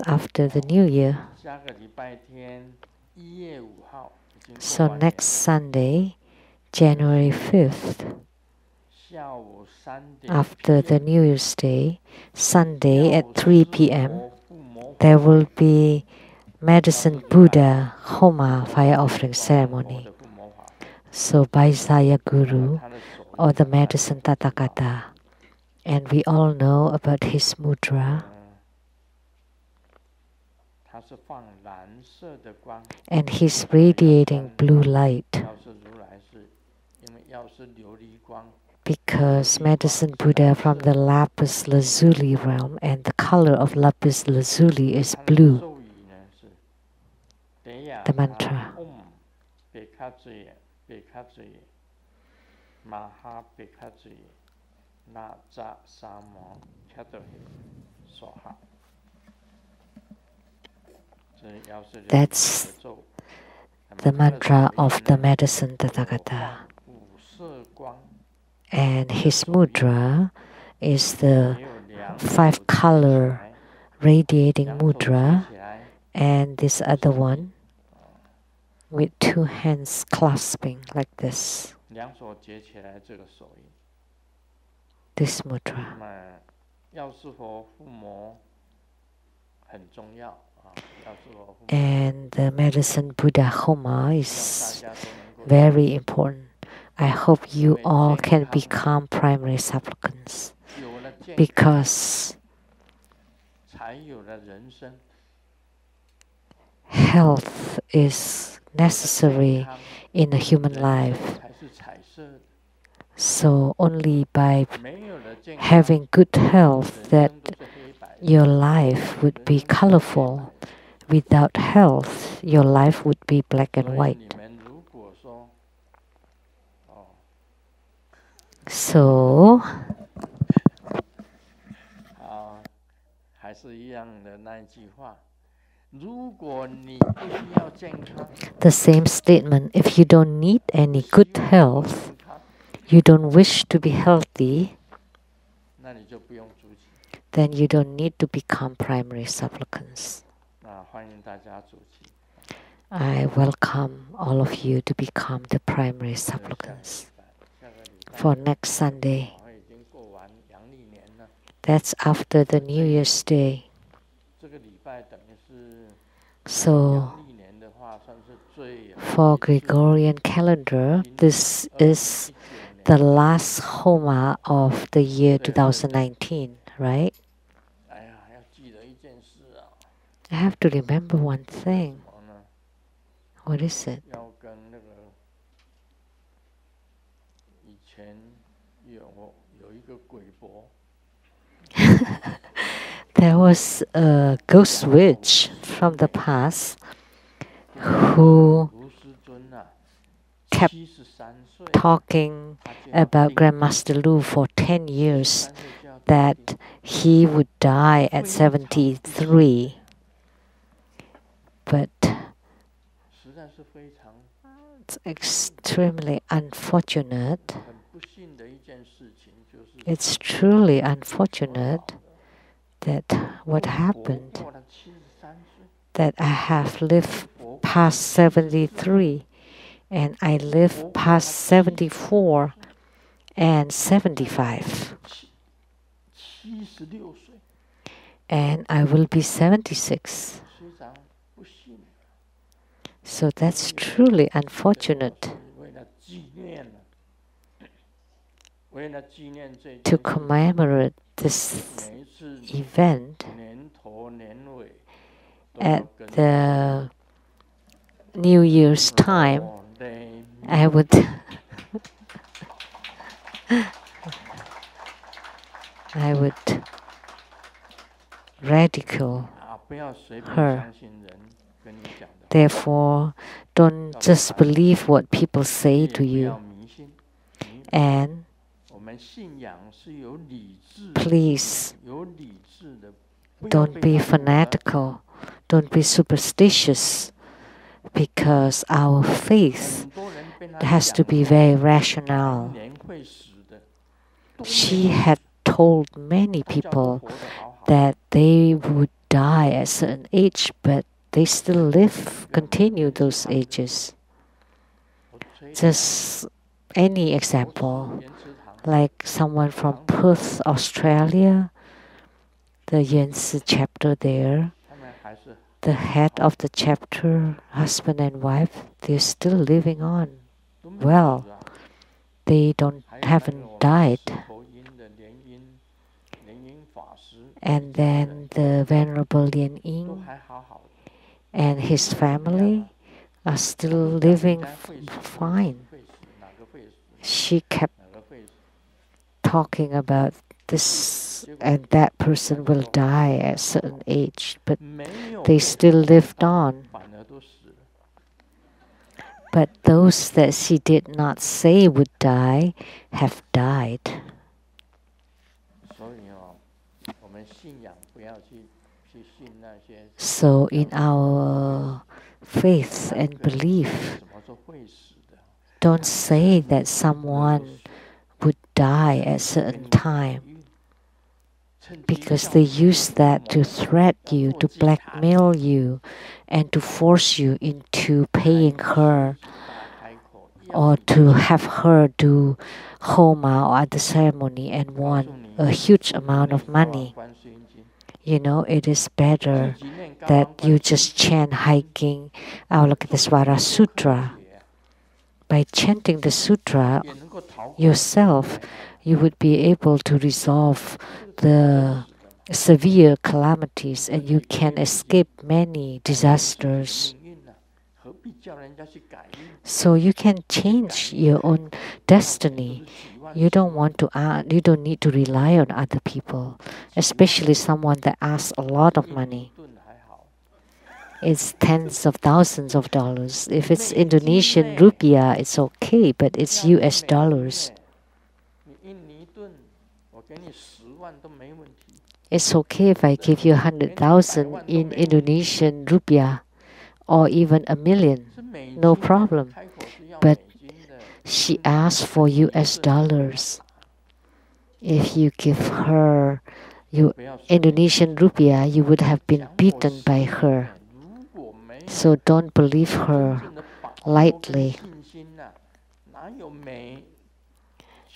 after the New Year. So next Sunday, January 5th, after the New Year's Day, Sunday at 3 p.m., there will be Medicine Buddha Homa fire offering ceremony. So Baisaya Guru or the Medicine Tathagata, and we all know about his mudra. And he's radiating blue light. Because Medicine Buddha from the lapis lazuli realm, and the color of lapis lazuli is blue. The mantra. That's the mantra of the Medicine Tathagata. And his mudra is the 5-color radiating mudra, and this other one with 2 hands clasping like this. This mudra. And the Medicine Buddha Homa is very important. I hope you all can become primary supplicants, because health is necessary in a human life. So only by having good health that your life would be colorful. Without health, your life would be black and white. So, the same statement, if you don't need any good health, you don't wish to be healthy, then you don't need to become primary supplicants. I welcome all of you to become the primary supplicants. For next Sunday, that's after the New Year's Day. So, for Gregorian calendar, this is the last Homa of the year 2019, right? I have to remember one thing. What is it? There was a ghost witch from the past who kept talking about Grandmaster Lu for 10 years, that he would die at 73. But it's extremely unfortunate. It's truly unfortunate that what happened, that I have lived past 73 and I live past 74 and 75. And I will be 76. So that's truly unfortunate. To commemorate this event at the New Year's time, I would ridicule her. Therefore, don't just believe what people say to you. And please don't be fanatical, don't be superstitious, because our faith has to be very rational. She had told many people that they would die at a certain age, but they still continue those ages. Just any example, like someone from Perth, Australia, the Yansi chapter there, the head of the chapter, husband and wife, they're still living on. Well, they haven't died. And then the Venerable Lian-Sheng and his family are still living fine. She kept talking about this and that person will die at a certain age, but they still lived on. But those that she did not say would die have died. So in our faith and belief, don't say that someone would die at a certain time, because they use that to threaten you, to blackmail you, and to force you into paying her, or to have her do Homa or other ceremony and want a huge amount of money. You know, it is better that you just chant hiking Avalokitesvara Sutra. By chanting the sutra yourself, you would be able to resolve the severe calamities and you can escape many disasters. So you can change your own destiny. You don't need to rely on other people, especially someone that asks a lot of money. it's tens of thousands of dollars. If it's Indonesian rupiah, it's okay, but it's US dollars. It's okay if I give you 100,000 in Indonesian rupiah or even a million, no problem. But she asked for US dollars. If you give her Indonesian rupiah, you would have been beaten by her. So don't believe her lightly.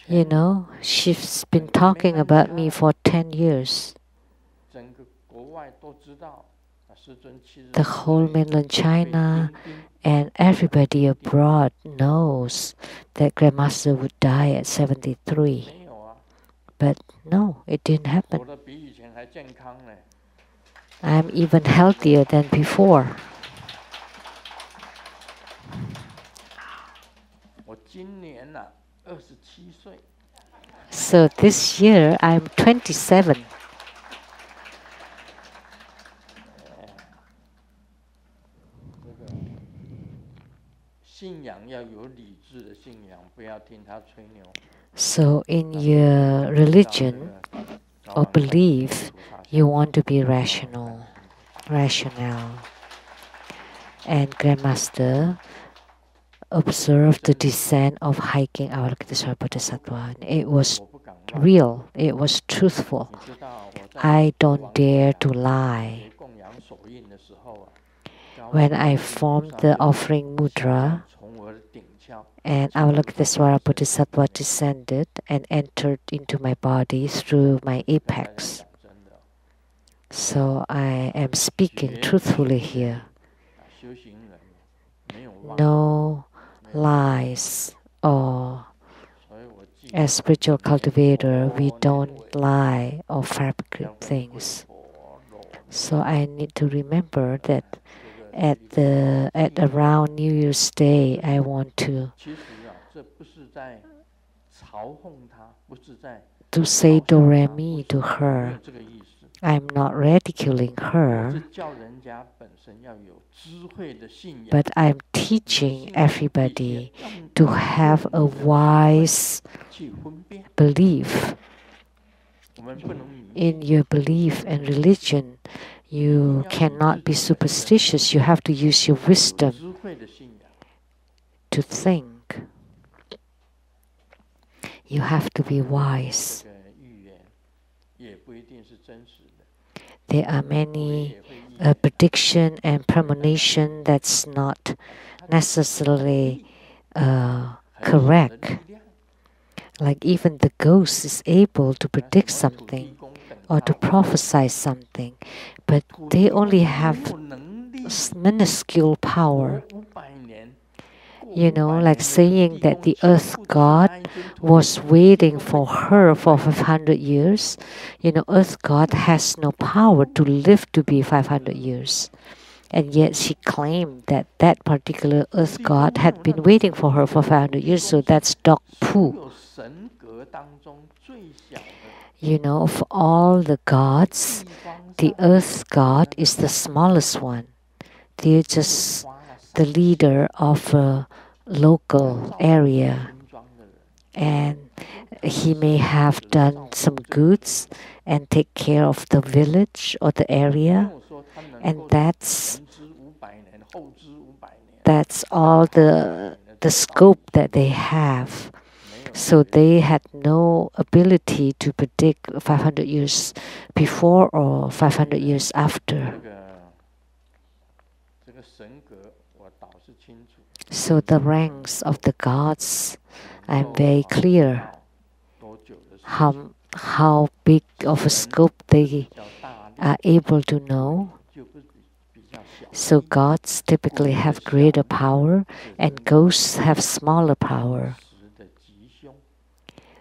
You know, she's been talking about me for 10 years. The whole mainland China and everybody abroad knows that Grandmaster would die at 73. But no, it didn't happen. I'm even healthier than before. So this year I'm 27. So in your religion or belief, you want to be rational. And Grandmaster observed the descent of hiking Avalokitesvara Bodhisattva. It was real. It was truthful. I don't dare to lie. When I formed the offering mudra, and Avalokitesvara Bodhisattva descended and entered into my body through my apex. So I am speaking truthfully here. No lies, or as spiritual cultivator, we don't lie or fabricate things. So I need to remember that at around New Year's Day, I want to say do re mi to her. I'm not ridiculing her, but I'm teaching everybody to have a wise belief. In your belief and religion, you cannot be superstitious. You have to use your wisdom to think. You have to be wise. There are many prediction and premonition that's not necessarily correct. Like even the ghost is able to predict something or to prophesy something, but they only have minuscule power. You know, like saying that the earth god was waiting for her for 500 years. You know, earth god has no power to live to be 500 years. And yet she claimed that that particular earth god had been waiting for her for 500 years, so that's dog poo. You know, of all the gods, the earth god is the smallest one. They're just the leader of a local area. And he may have done some goods and take care of the village or the area. And that's all the scope that they have. So they had no ability to predict 500 years before or 500 years after. So the ranks of the gods, I'm very clear how big of a scope they are able to know. So gods typically have greater power and ghosts have smaller power.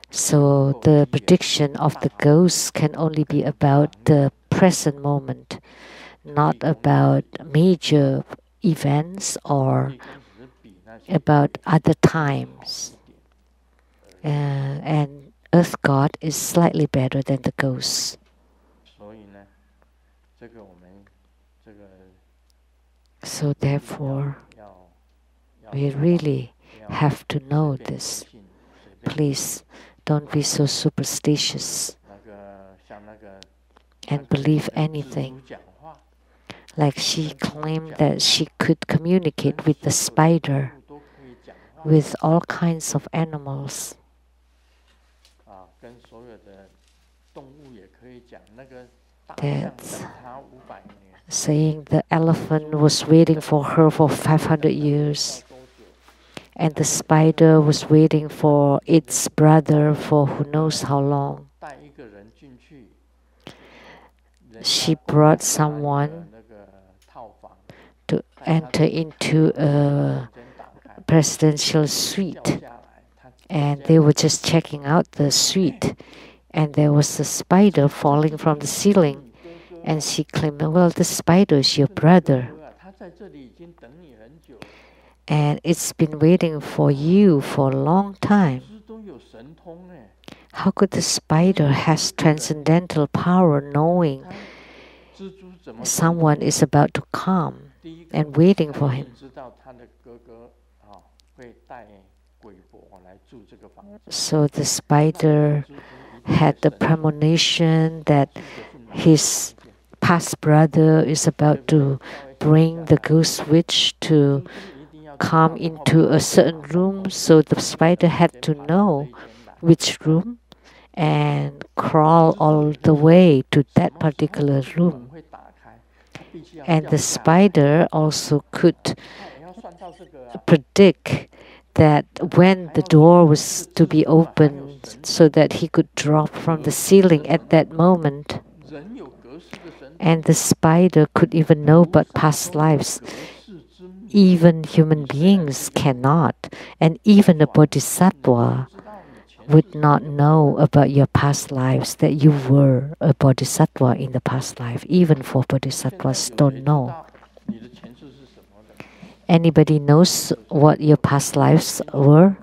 So the prediction of the ghosts can only be about the present moment, not about major events or about other times. And earth god is slightly better than the ghosts. So therefore, we really have to know this. Please don't be so superstitious and believe anything. Like she claimed that she could communicate with the spider, with all kinds of animals. That's saying the elephant was waiting for her for 500 years. And the spider was waiting for its brother for who knows how long. She brought someone to enter into a presidential suite, and they were just checking out the suite, and there was a spider falling from the ceiling, and she claimed, well, the spider is your brother, and it's been waiting for you for a long time. How could the spider has transcendental power knowing someone is about to come and waiting for him? So the spider had the premonition that his past brother is about to bring the ghost witch to come into a certain room, so the spider had to know which room and crawl all the way to that particular room. And the spider also could predict that when the door was to be opened so that he could drop from the ceiling at that moment. And the spider could even know about past lives. Even human beings cannot, and even a bodhisattva would not know about your past lives, that you were a bodhisattva in the past life. Even for bodhisattvas don't know. Anybody knows what your past lives were?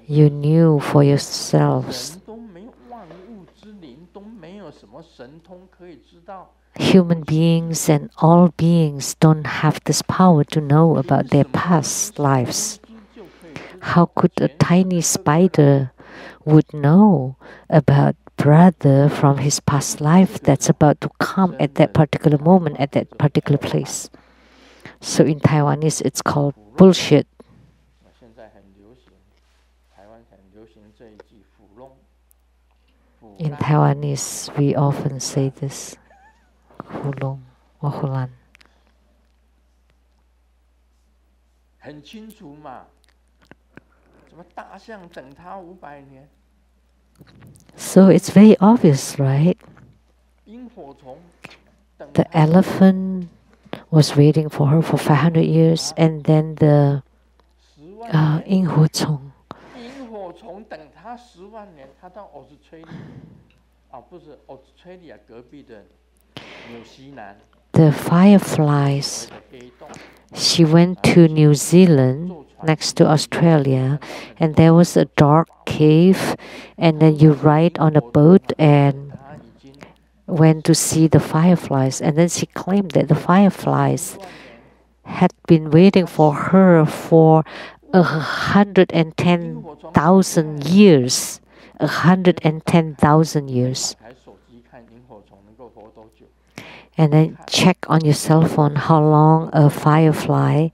You knew for yourselves. Human beings and all beings don't have this power to know about their past lives. How could a tiny spider would know about brother from his past life that's about to come at that particular moment, at that particular place? So in Taiwanese, it's called bullshit. In Taiwanese, we often say this. Hulong or Hulan. So it's very obvious, right? The elephant was waiting for her for 500 years, and then the 萤火虫. The fireflies. She went to New Zealand next to Australia, and there was a dark cave, and then you ride on a boat and went to see the fireflies. And then she claimed that the fireflies had been waiting for her for 110,000 years. 110,000 years. And then check on your cell phone how long a firefly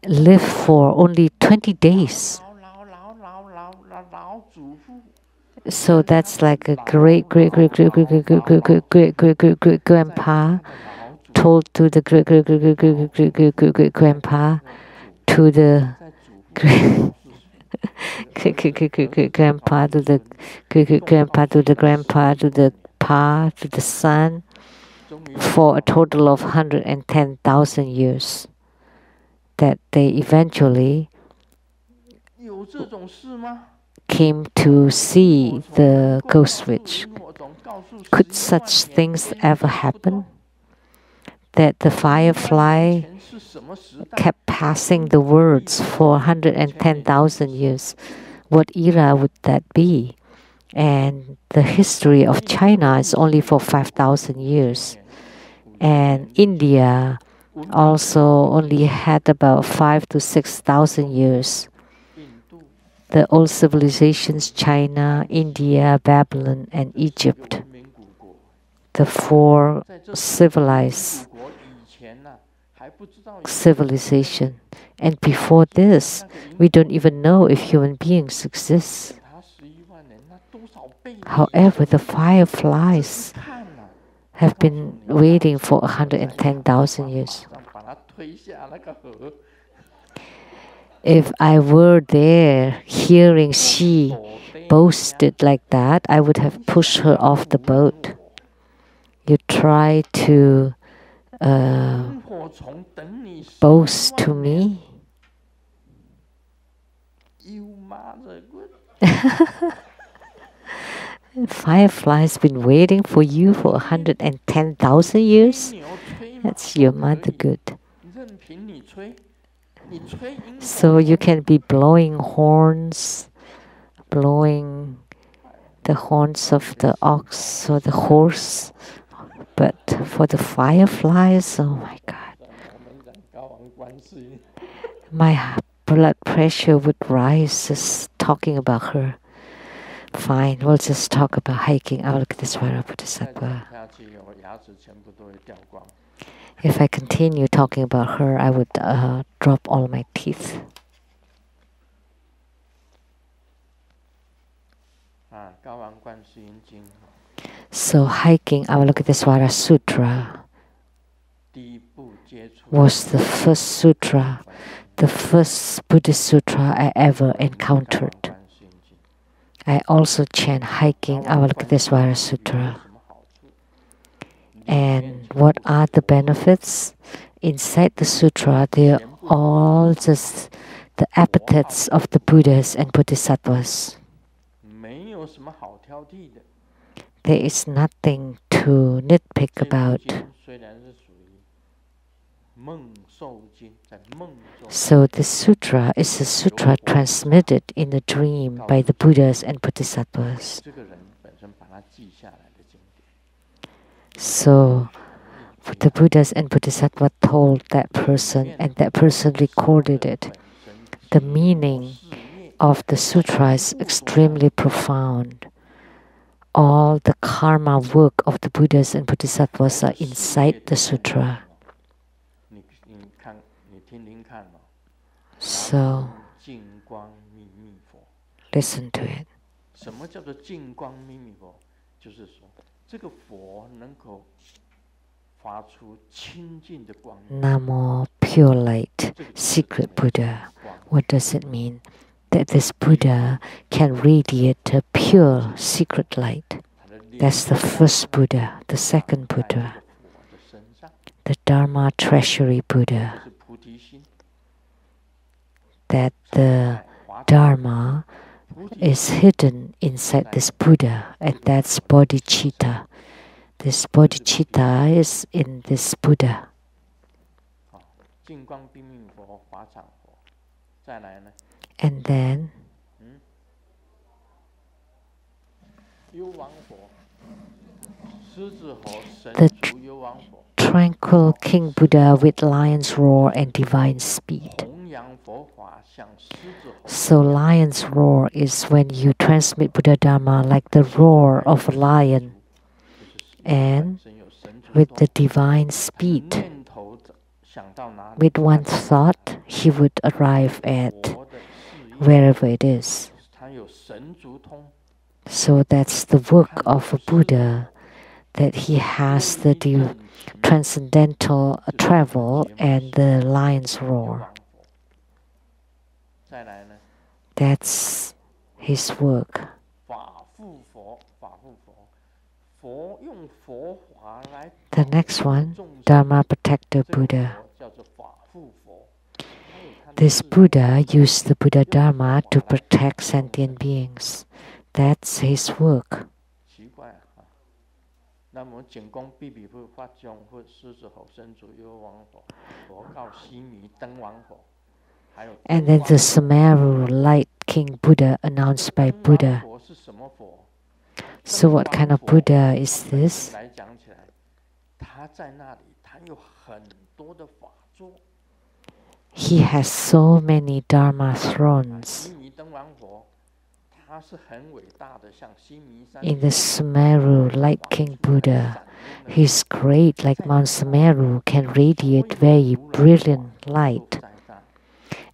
lived for. Only 20 days. So that's like a great grandpa told to the great grandpa to the grandpa to the grandpa to the grandpa to the pa to the son for a total of 110,000 years, that they eventually came to see the ghost witch. Could such things ever happen? That the firefly kept passing the words for 110,000 years. What era would that be? And the history of China is only for 5,000 years. And India also only had about 5,000 to 6,000 years. The old civilizations, China, India, Babylon, and Egypt, the four civilized civilization. And before this, we don't even know if human beings exist. However, the fireflies have been waiting for 110,000 years. If I were there hearing she boasted like that, I would have pushed her off the boat. You try to boast to me? Firefly's been waiting for you for 110,000 years? That's your mother good. So you can be blowing horns, blowing the horns of the ox or the horse, but for the fireflies, oh my God. My blood pressure would rise just talking about her. Fine, we'll just talk about hiking Avalokitesvara Bodhisattva. If I continue talking about her, I would drop all my teeth. So hiking Avalokitesvara Sutra was the first sutra, the first Buddhist sutra I ever encountered. I also chant hiking Avalokitesvara Sutra. And what are the benefits? Inside the sutra, they are all just the epithets of the Buddhas and Bodhisattvas. There is nothing to nitpick about. So the sutra is a sutra transmitted in a dream by the Buddhas and Bodhisattvas. So the Buddhas and Bodhisattvas told that person, and that person recorded it. The meaning of the sutra is extremely profound. All the karma work of the Buddhas and Bodhisattvas are inside the sutra. So, listen to it. Namo, pure light, secret Buddha. What does it mean? That this Buddha can radiate a pure secret light. That's the first Buddha. The second Buddha, the Dharma treasury Buddha. That the Dharma is hidden inside this Buddha, and that's bodhicitta. This bodhicitta is in this Buddha. And then the tranquil King Buddha with lion's roar and divine speed. So lion's roar is when you transmit Buddha Dharma like the roar of a lion, and with the divine speed. With one thought, he would arrive at wherever it is. So that's the work of a Buddha, that he has the transcendental travel and the lion's roar. That's his work. The next one, Dharma Protector Buddha. This Buddha used the Buddha Dharma to protect sentient beings. That's his work. And then the Samaru Light King Buddha announced by Buddha. So what kind of Buddha is this? He has so many Dharma thrones. In the Sumeru, like King Buddha, he's great like Mount Sumeru, can radiate very brilliant light.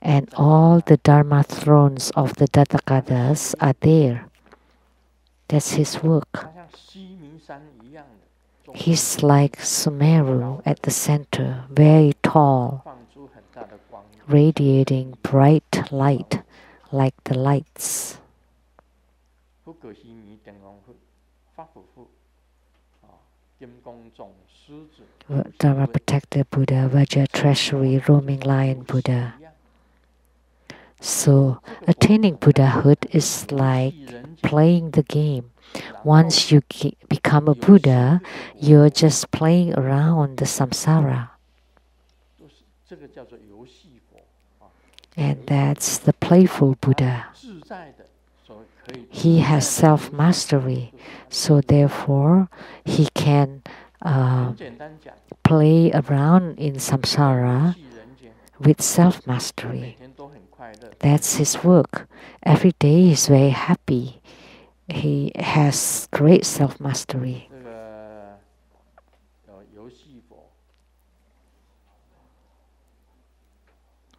And all the Dharma thrones of the Tathagatas are there. That's his work. He's like Sumeru at the center, very tall, radiating bright light like the lights. Dharma Protector Buddha, Vajra Treasury, Roaming Lion Buddha. So, attaining Buddhahood is like playing the game. Once you become a Buddha, you're just playing around the samsara. And that's the playful Buddha. He has self-mastery, so therefore he can play around in samsara with self-mastery. That's his work. Every day he's very happy. He has great self-mastery.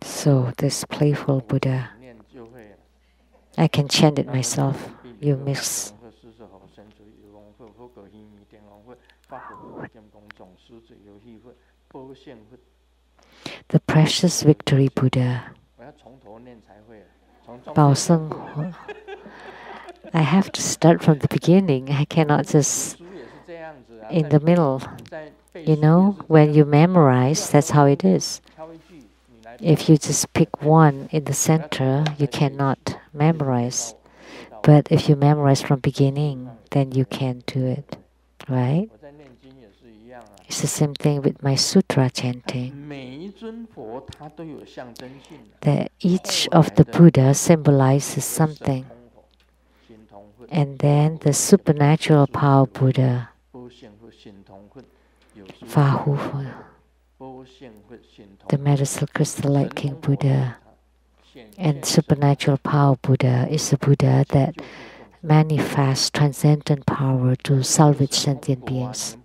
So this playful Buddha, I can chant it myself. You mix. The precious victory Buddha. I have to start from the beginning. I cannot just in the middle. You know, when you memorize, that's how it is. If you just pick one in the center, you cannot memorize. But if you memorize from beginning, then you can do it, right? It's the same thing with my sutra chanting. That each of the Buddha symbolizes something. And then the supernatural power Buddha, Vahu, the medicinal crystal light King Buddha, and supernatural power Buddha is a Buddha that manifests transcendent power to salvage sentient beings.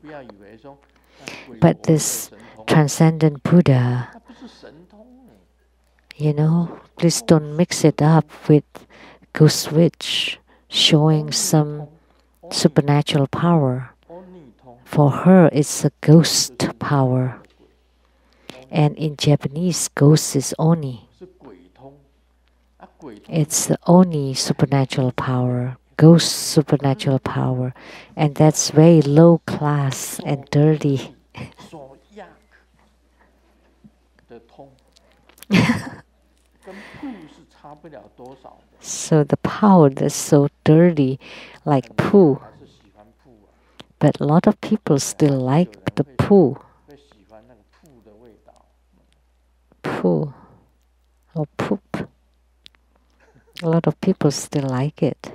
But this transcendent Buddha, you know, please don't mix it up with Ghost Witch showing some supernatural power. For her, it's a ghost power. And in Japanese, ghost is oni. It's the oni supernatural power, ghost supernatural power. And that's very low class and dirty. So the power that's so dirty, like poo. But a lot of people still like the poo. Poo or poop. A lot of people still like it.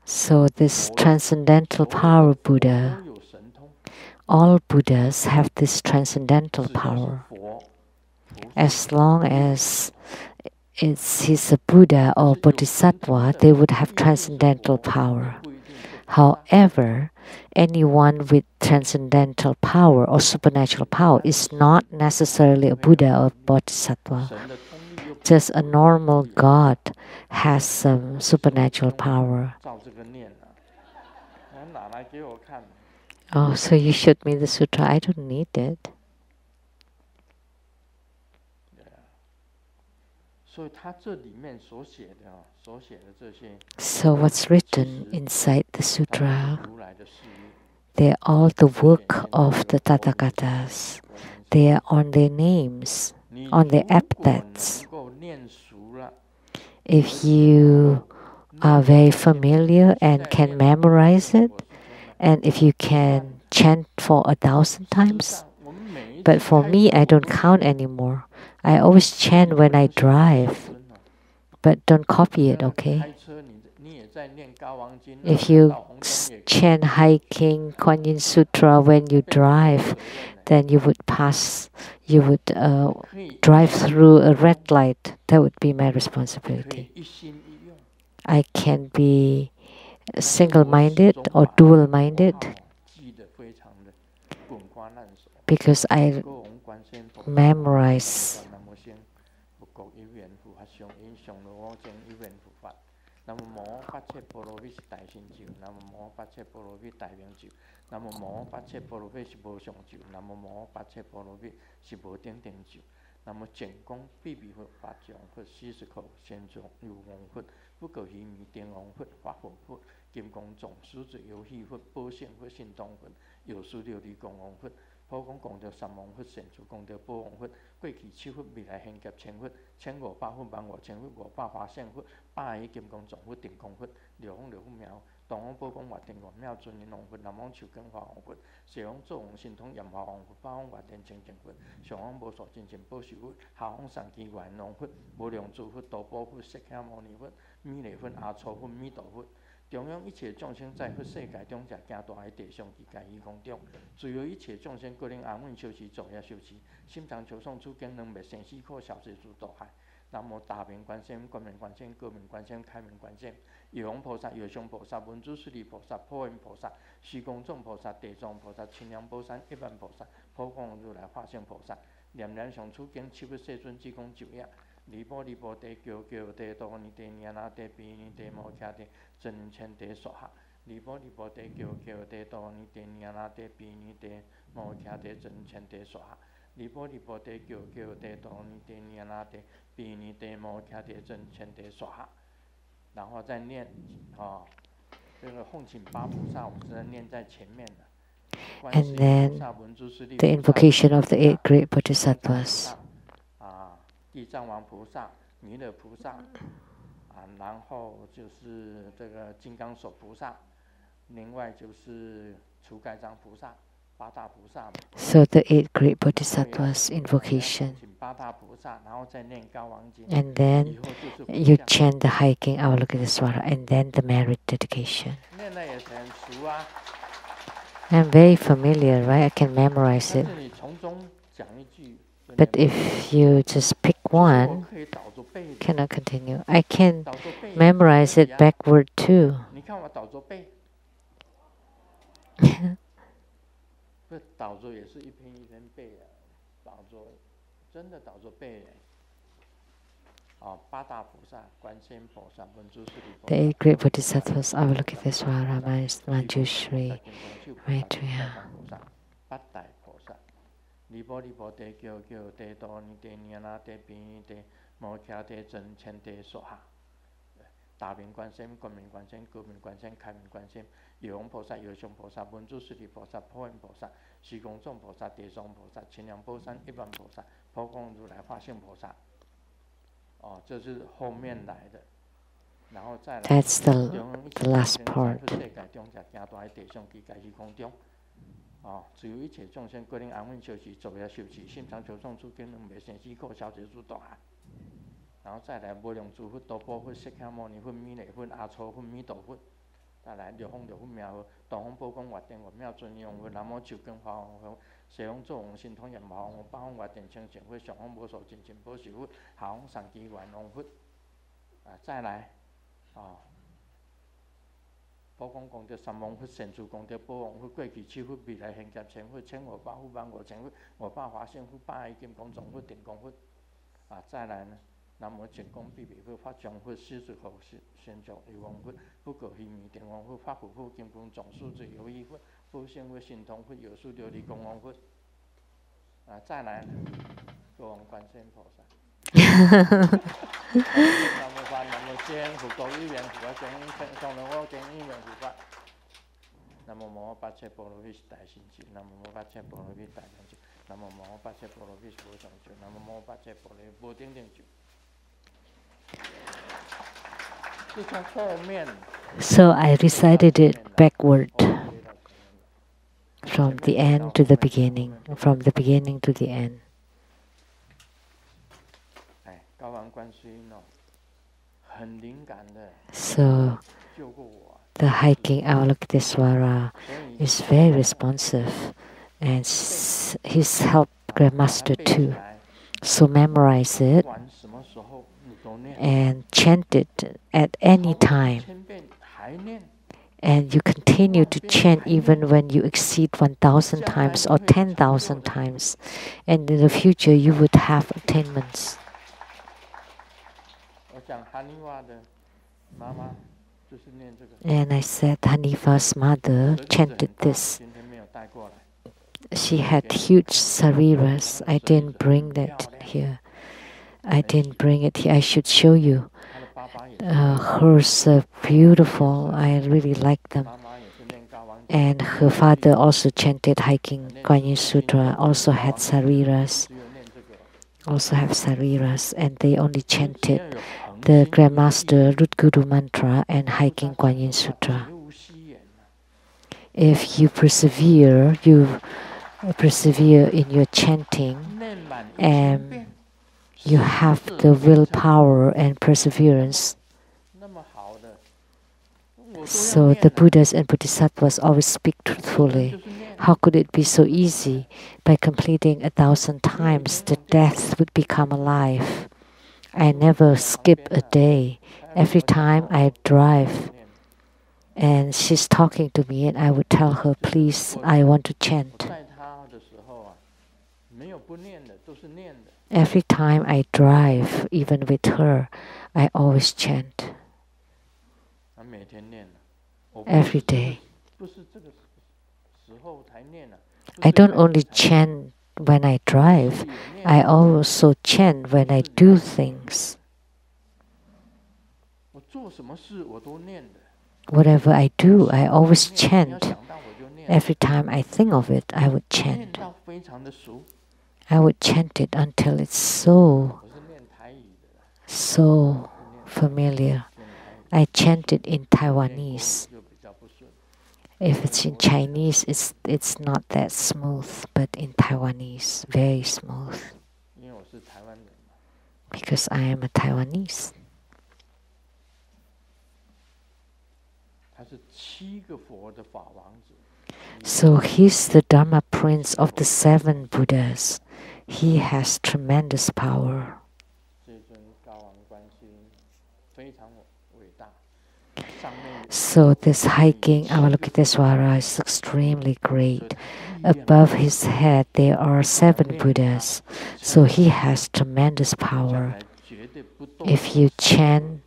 So this transcendental power Buddha, all Buddhas have this transcendental power. As long as he's a Buddha or Bodhisattva, they would have transcendental power. However, anyone with transcendental power or supernatural power is not necessarily a Buddha or Bodhisattva. Just a normal God has some supernatural power. Oh, so you showed me the sutra. I don't need it. So what's written inside the sutra, they're all the work of the Tathagatas. They are on their names, on their epithets. If you are very familiar and can memorize it, and if you can chant for 1,000 times, but for me, I don't count anymore. I always chant when I drive, but don't copy it, okay? If you chant High King Kuan Yin Sutra when you drive, then you would drive through a red light. That would be my responsibility. I can be single-minded or dual-minded because I memorize. And then the invocation of the 8 great bodhisattvas. So the 8 great bodhisattvas invocation. And then you chant the High King Avalokitesvara and then the merit dedication. I'm very familiar, right? I can memorize it. But if you just pick one, cannot continue. I can memorize it backward too. The 8 great bodhisattvas Avalokitesvara, Manjushri, Maitreya. That's the last part. So I recited it backward from the end to the beginning, from the beginning to the end. So The High King Avalokitesvara is very responsive, and he's helped Grandmaster too. So memorize it and chant it at any time. And you continue to chant even when you exceed 1,000 times or 10,000 times. And in the future, you would have attainments. And I said Hanifa's mother chanted this. She had huge sariras. I didn't bring that here. I didn't bring it here. I should show you. Hers are beautiful. I really like them. And her father also chanted High King Guan Yin Sutra, also had sariras. Also have sariras, and they only chanted the Grandmaster Root Guru Mantra and High King Guan Yin Sutra. If you persevere in your chanting, and you have the willpower and perseverance. So the Buddhas and Bodhisattvas always speak truthfully. How could it be so easy? By completing 1,000 times, the death would become alive. I never skip a day. Every time I drive, and she's talking to me, and I would tell her, please, I want to chant. Every time I drive, even with her, I always chant. Every day. I don't only chant when I drive, I also chant when I do things. Whatever I do, I always chant. Every time I think of it, I would chant. I would chant it until it's so familiar. I chant it in Taiwanese. If it's in Chinese, it's not that smooth, but in Taiwanese, very smooth. Because I am a Taiwanese. So he's the Dharma Prince of the 7 Buddhas. He has tremendous power. So this High King Avalokitesvara is extremely great. Above his head there are 7 Buddhas. So he has tremendous power. If you chant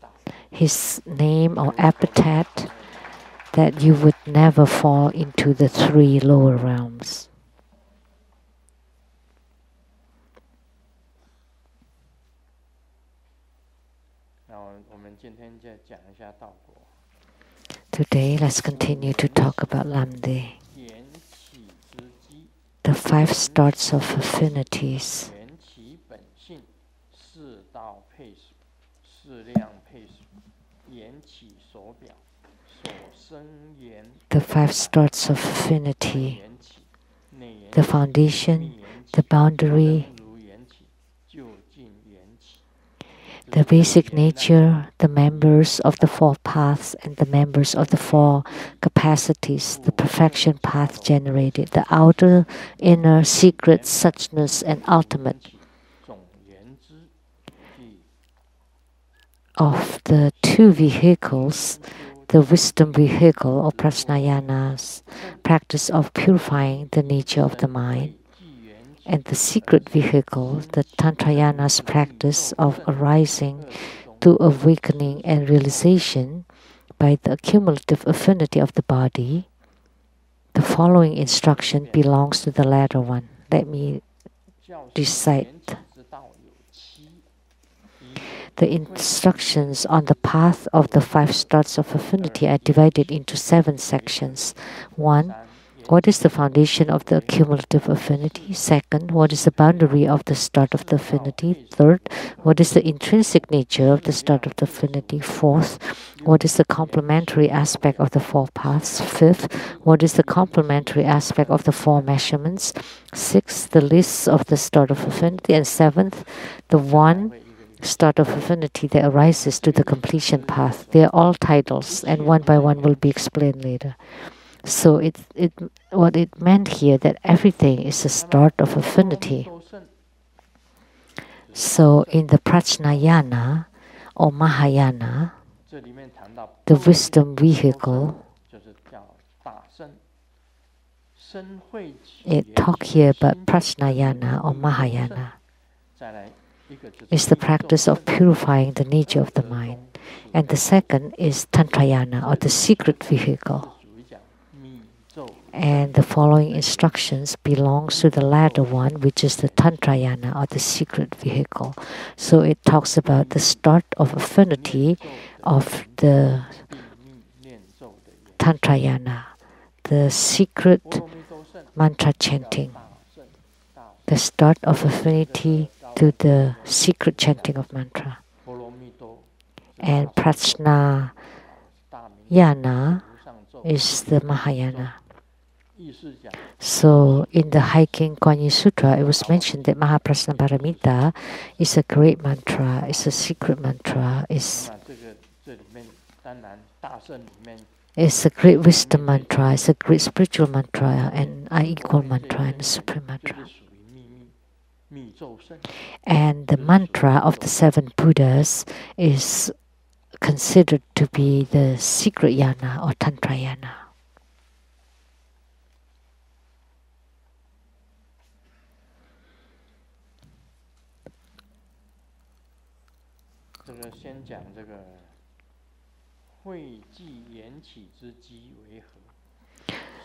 his name or epithet, that you would never fall into the 3 lower realms. Today, let's continue to talk about Lamdre. The 5 starts of affinities. The 5 starts of affinity. The foundation, the boundary, the basic nature, the members of the 4 paths, and the members of the 4 capacities, the perfection path generated, the outer, inner, secret, suchness, and ultimate. Of the 2 vehicles, the wisdom vehicle or prajnayanas, practice of purifying the nature of the mind, and the secret vehicle, the tantrayanas, practice of arising to awakening and realization by the accumulative affinity of the body. The following instruction belongs to the latter one. Let me recite. The instructions on the path of the 5 starts of affinity are divided into 7 sections. 1. What is the foundation of the accumulative affinity? 2nd, what is the boundary of the start of the affinity? 3rd, what is the intrinsic nature of the start of the affinity? 4th, what is the complementary aspect of the 4 paths? 5th, what is the complementary aspect of the 4 measurements? 6th, the lists of the start of affinity. And 7th, the one start of affinity that arises to the completion path. They are all titles, and one by one will be explained later. So what it meant here that everything is a start of affinity. So in the Prajnayana or Mahayana, the wisdom vehicle, it talk here about Prajnayana or Mahayana, is the practice of purifying the nature of the mind. And the second is Tantrayana or the secret vehicle. And the following instructions belongs to the latter one, which is the Tantrayana or the secret vehicle. So it talks about the start of affinity of the Tantrayana, the secret mantra chanting, the start of affinity to the secret chanting of mantra. And Prajnayana is the Mahayana. So in the Hiking Kuan Yin Sutra, it was mentioned that Mahaprajna Paramita is a great mantra, is a secret mantra, is a great wisdom mantra, is a great spiritual mantra, and unequal mantra, and a supreme mantra. And the mantra of the 7 Buddhas is considered to be the secret yana or Tantrayana.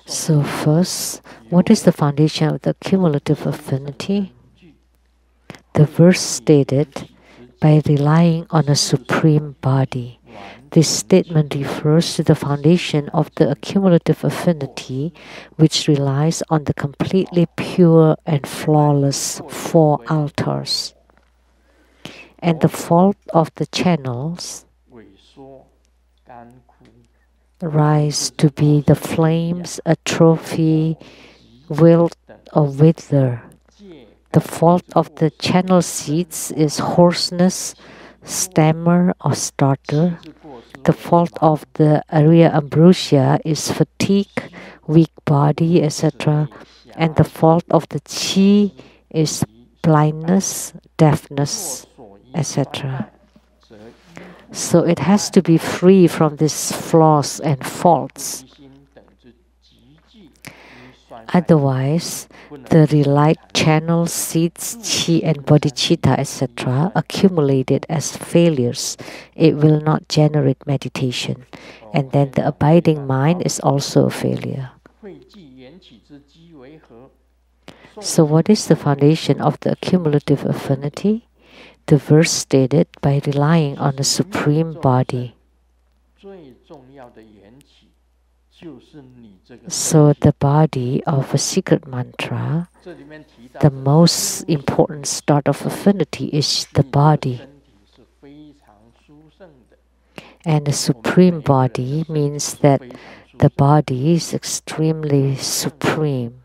So first, what is the foundation of the cumulative affinity? The verse stated, by relying on a supreme body. This statement refers to the foundation of the accumulative affinity, which relies on the completely pure and flawless 4 altars. And the fault of the channels rise to be the flames, atrophy, wilt, or wither. The fault of the channel seeds is hoarseness, stammer, or stutter. The fault of the area ambrosia is fatigue, weak body, etc. And the fault of the chi is blindness, deafness, etc. So it has to be free from these flaws and faults. Otherwise, the relied channel, seeds, chi, and bodhicitta, etc., accumulated as failures. It will not generate meditation. And then the abiding mind is also a failure. So what is the foundation of the accumulative affinity? The verse stated, by relying on the supreme body. So the body of a secret mantra, the most important start of affinity is the body. And the supreme body means that the body is extremely supreme.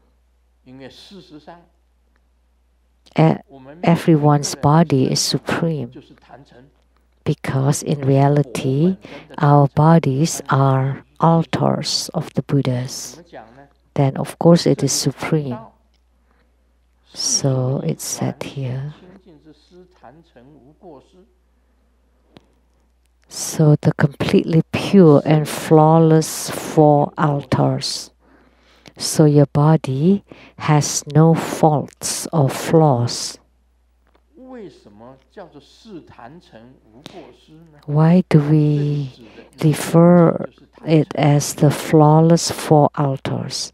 Everyone's body is supreme because in reality our bodies are altars of the Buddhas. Then of course it is supreme. So it's said here. So the completely pure and flawless 4 altars. So your body has no faults or flaws. Why do we refer it as the flawless 4 altars?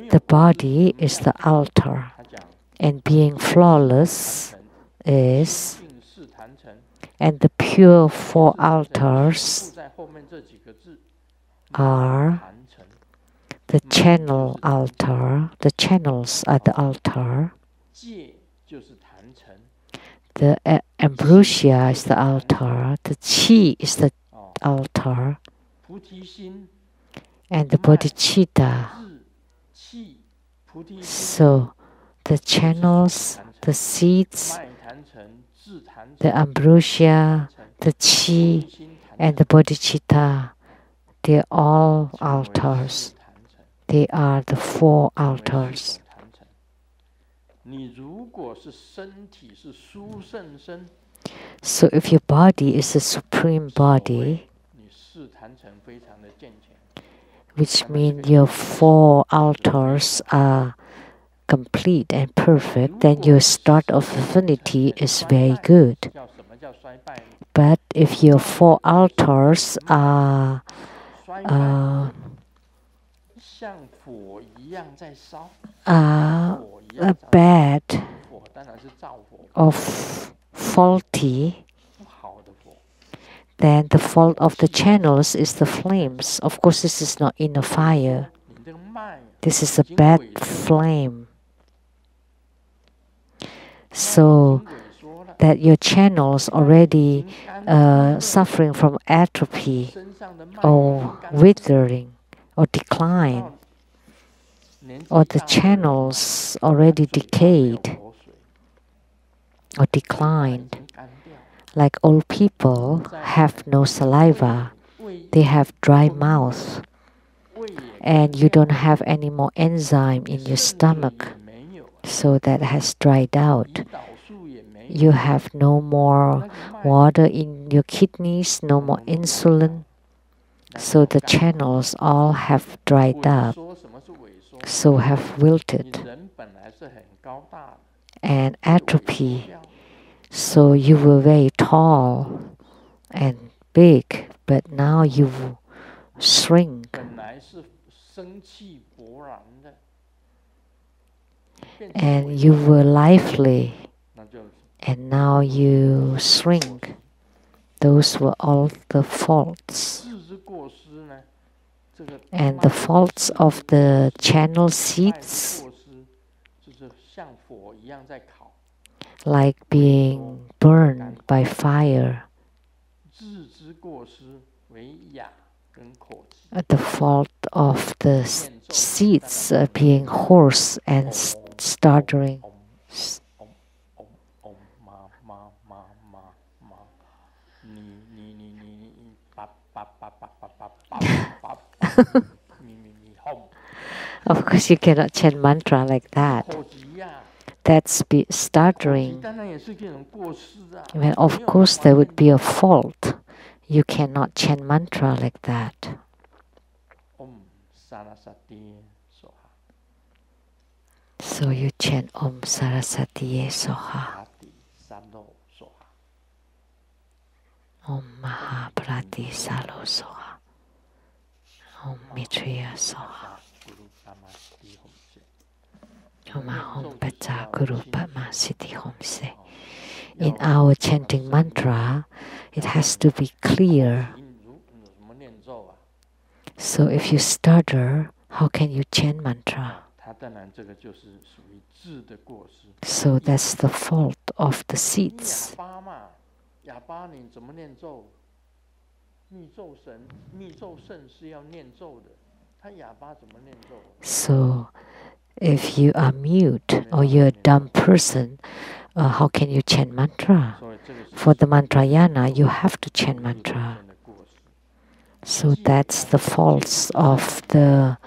The body is the altar, and being flawless is, and the pure 4 altars are the channel altar, the channels are the altar. The ambrosia is the altar, the chi is the altar, and the bodhicitta. So the channels, the seeds, the ambrosia, the chi, and the bodhicitta, they are all altars. They are the 4 altars. So if your body is a supreme body, which means your 4 altars are complete and perfect, then your start of affinity is very good. But if your 4 altars are bad or faulty, then the fault of the channels is the flames. Of course, this is not inner fire. This is a bad flame. So that your channels already suffering from atrophy or withering or decline, or the channels already decayed or declined. Like old people have no saliva, they have dry mouth, and you don't have any more enzyme in your stomach, so that has dried out. You have no more water in your kidneys, no more insulin, so the channels all have dried up, so have wilted and atrophy. So you were very tall and big, but now you shrink. And you were lively, and now you shrink. Those were all the faults. And the faults of the channel seeds, like being burned by fire. The fault of the seeds being hoarse and stuttering. Of course, you cannot chant mantra like that. That's stuttering. Well, of course, there would be a fault. You cannot chant mantra like that. So you chant Om Saraswatiye Soha. Om Mahaprati Salo Soha. Om Mitriya Soha. Om Ahom Pacha Guru Padma Siddhi Hom Se. In our chanting mantra, it has to be clear. So if you stutter, how can you chant mantra? So that's the fault of the seeds. So if you are mute or you're a dumb person, how can you chant mantra? For the mantrayana, you have to chant mantra. So that's the faults of the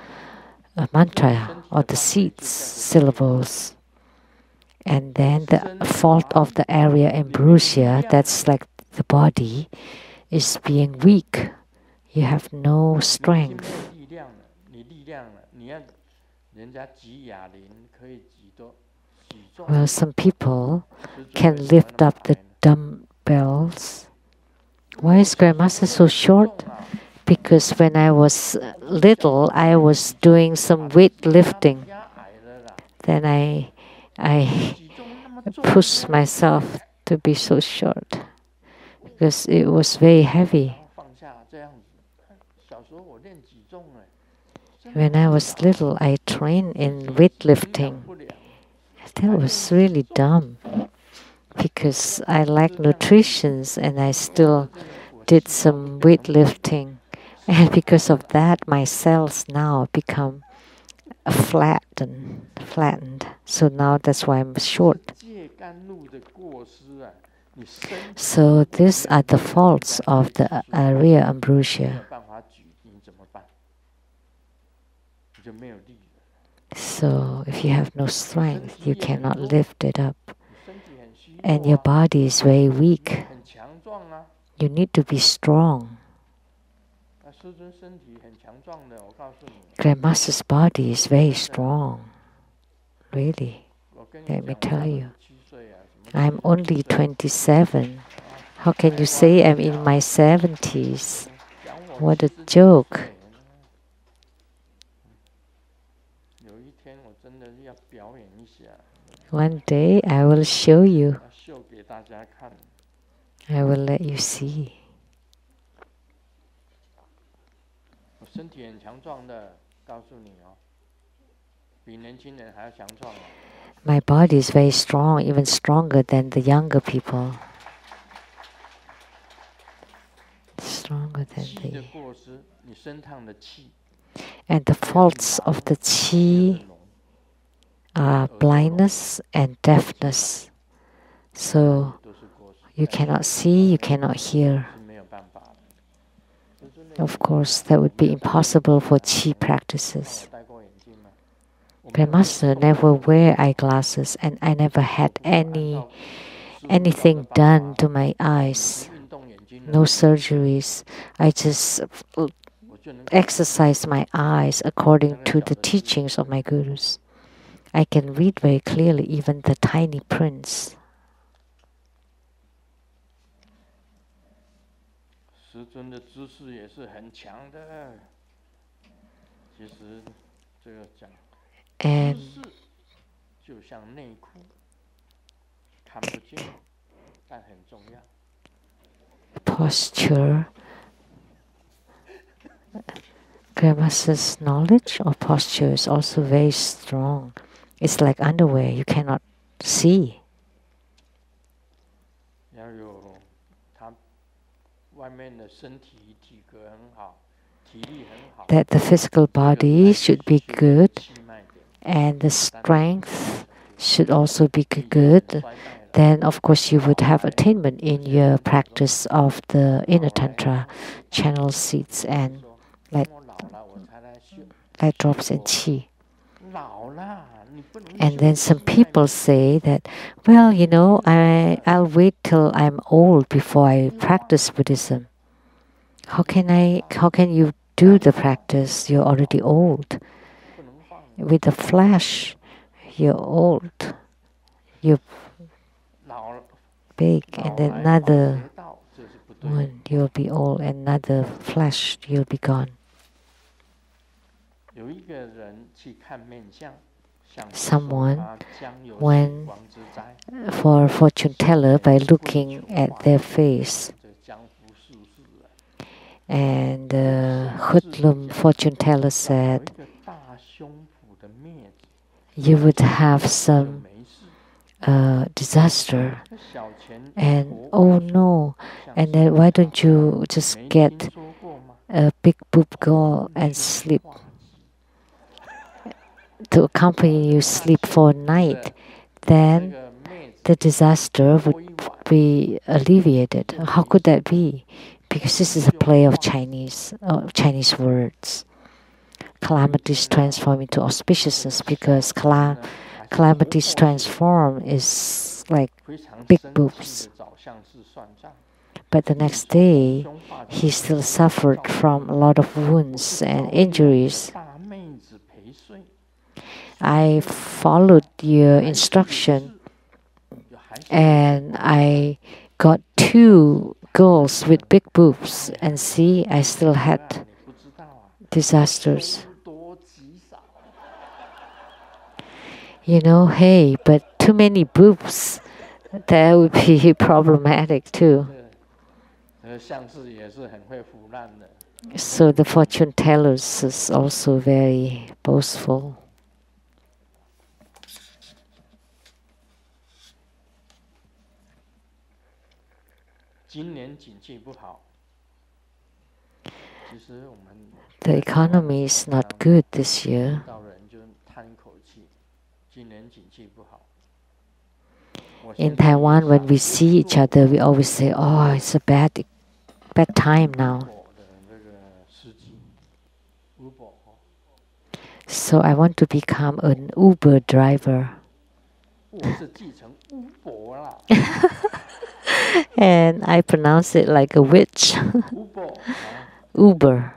mantra or the seeds, syllables. And then the fault of the area ambrosia, that's like the body, is being weak. You have no strength. Well, some people can lift up the dumbbells. Why is Grandmaster so short? Because when I was little, I was doing some weightlifting. Then I pushed myself to be so short because it was very heavy. When I was little, I trained in weightlifting. That was really dumb because I like nutrition and I still did some weightlifting. And because of that, my cells now become flattened. So now that's why I'm short. So these are the faults of the rare ambrosia. So if you have no strength, you cannot lift it up. And your body is very weak. You need to be strong. Grandmaster's body is very strong. Really. Let me tell you. I'm only 27. How can you say I'm in my 70s? What a joke. One day I will show you. I will let you see. My body is very strong, even stronger than the younger people. Stronger than the... And the faults of the qi are blindness and deafness. So you cannot see, you cannot hear. Of course, that would be impossible for qi practices. Grandmaster never wear eyeglasses, and I never had anything done to my eyes. No surgeries. I just exercise my eyes according to the teachings of my gurus. I can read very clearly even the tiny prints. And posture, Grandmaster's knowledge of posture is also very strong. It's like underwear, you cannot see. That the physical body should be good and the strength should also be good. Then of course you would have attainment in your practice of the inner tantra, channel seeds and light drops and qi. And then some people say that, well, you know, I'll wait till I'm old before I practice Buddhism. How can you do the practice? You're already old. With the flesh, you're old. You're big, and then another one, you'll be old, and another flesh, you'll be gone. Someone went for a fortune teller by looking at their face. And the hoodlum fortune teller said, you would have some disaster. And oh no, and then why don't you just get a big boob girl and sleep? To accompany you sleep for a night, then the disaster would be alleviated. How could that be? Because this is a play of Chinese words. Calamities transform into auspiciousness because calamities transform is like big boobs. But the next day, he still suffered from a lot of wounds and injuries. I followed your instruction and I got 2 girls with big boobs, and see, I still had disasters. You know, hey, but too many boobs, that would be problematic too. So the fortune tellers is also very boastful. The economy is not good this year. In Taiwan, when we see each other, we always say, "Oh, it's a bad time now." So I want to become an Uber driver. And I pronounce it like a witch. Uber.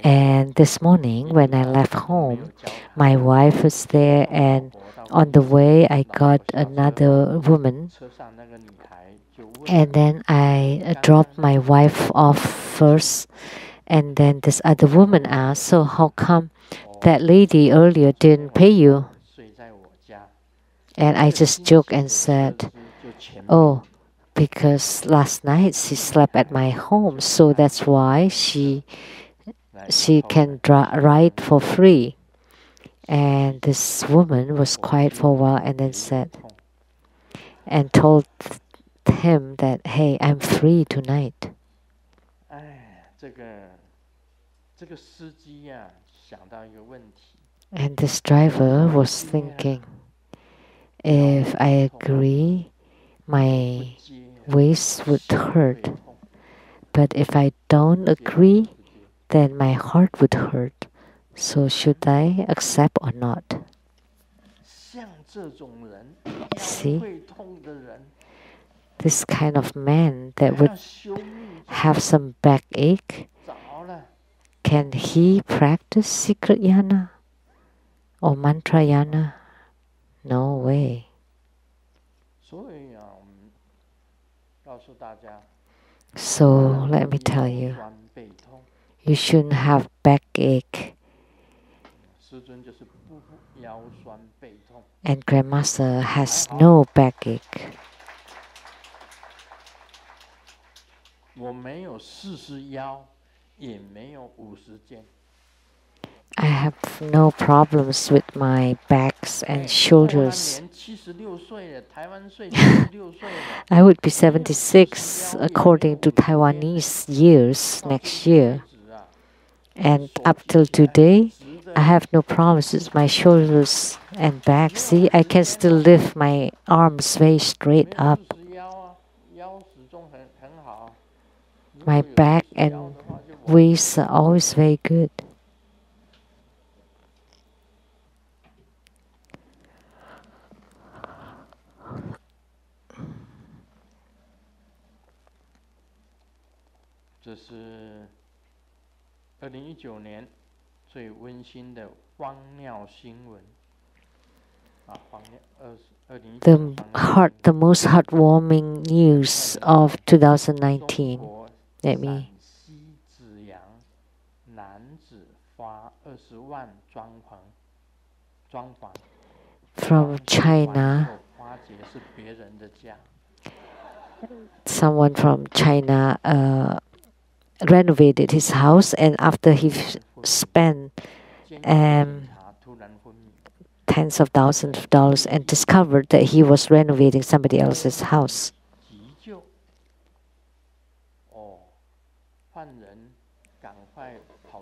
And this morning, when I left home, my wife was there, and on the way, I got another woman. And then I dropped my wife off first, and then this other woman asked, "So how come that lady earlier didn't pay you?" And I just joked and said, "Oh, because last night she slept at my home, so that's why she can ride for free." And this woman was quiet for a while and then said, and told him that, "Hey, I'm free tonight." And this driver was thinking, if I agree, my waist would hurt. But if I don't agree, then my heart would hurt. So should I accept or not? See? This kind of man that would have some backache, can he practice secret yana or mantra yana? No way. So let me tell you, you shouldn't have backache. And Grandmaster has no backache. I have no problems with my backs and shoulders. I would be 76 according to Taiwanese years next year. And up till today, I have no problems with my shoulders and back. See, I can still lift my arms very straight up. My back and waist are always very good. This is 2019年最温馨的荒尿新闻。The most heartwarming news of 2019. Let me. From China. Someone from China renovated his house, and after he spent tens of thousands of dollars and discovered that he was renovating somebody else's house.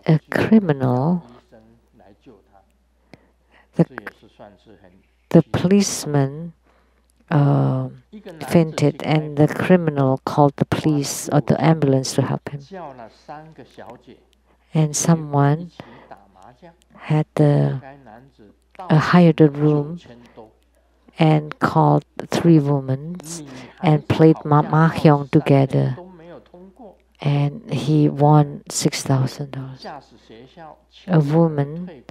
A criminal, the policeman fainted, and the criminal called the police or the ambulance to help him. And someone had hired a room and called 3 women and played mahjong together. And he won $6,000. A woman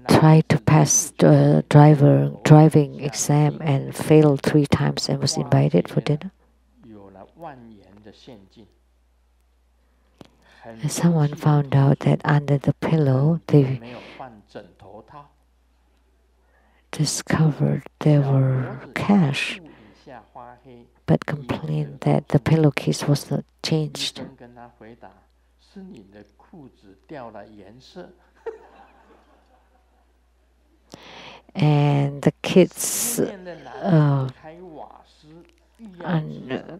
tried to pass the driving exam and failed 3 times and was invited for dinner. And someone found out that under the pillow they discovered there were cash, but complained that the pillowcase was not changed. And the kids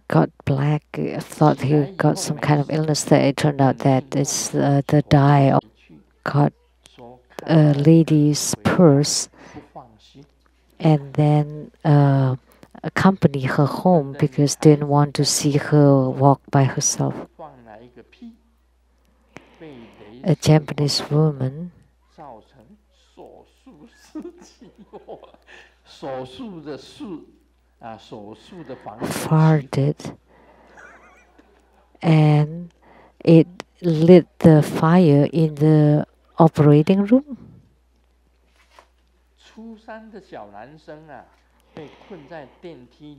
got black. Thought he got some kind of illness. That it turned out that it's the dye got a lady's purse, and then accompany her home because didn't want to see her walk by herself. A Japanese woman farted, and it lit the fire in the operating room.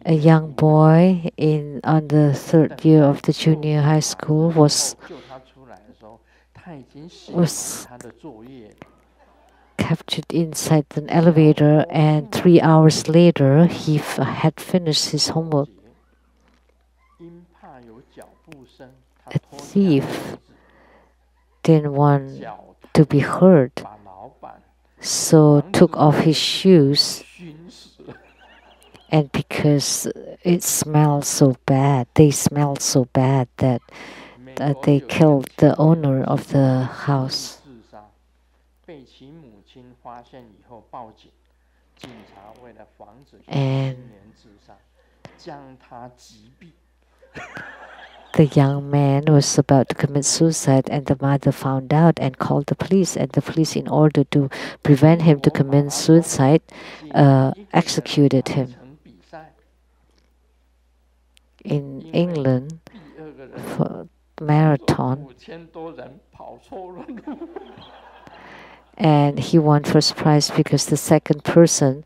A young boy on the third year of the junior high school was captured inside an elevator, and 3 hours later he had finished his homework. A thief didn't want to be heard, so took off his shoes, and because it smelled so bad, they smelled so bad that they killed the owner of the house. And the young man was about to commit suicide, and the mother found out and called the police. And the police, in order to prevent him to commit suicide, executed him. In England, for marathon, and he won first prize because the second person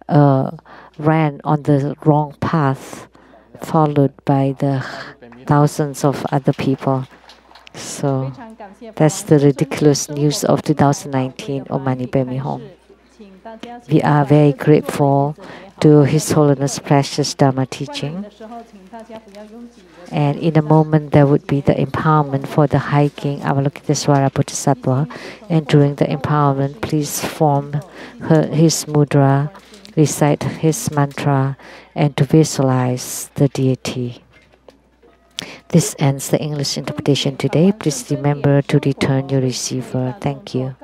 ran on the wrong path, followed by the thousands of other people. So that's the ridiculous news of 2019 Omani Bemi Home. We are very grateful to His Holiness Precious Dharma teaching. And in a moment, there would be the empowerment for the High King Avalokitesvara Bodhisattva. And during the empowerment, please form his mudra, recite his mantra, and to visualize the deity. This ends the English interpretation today. Please remember to return your receiver. Thank you.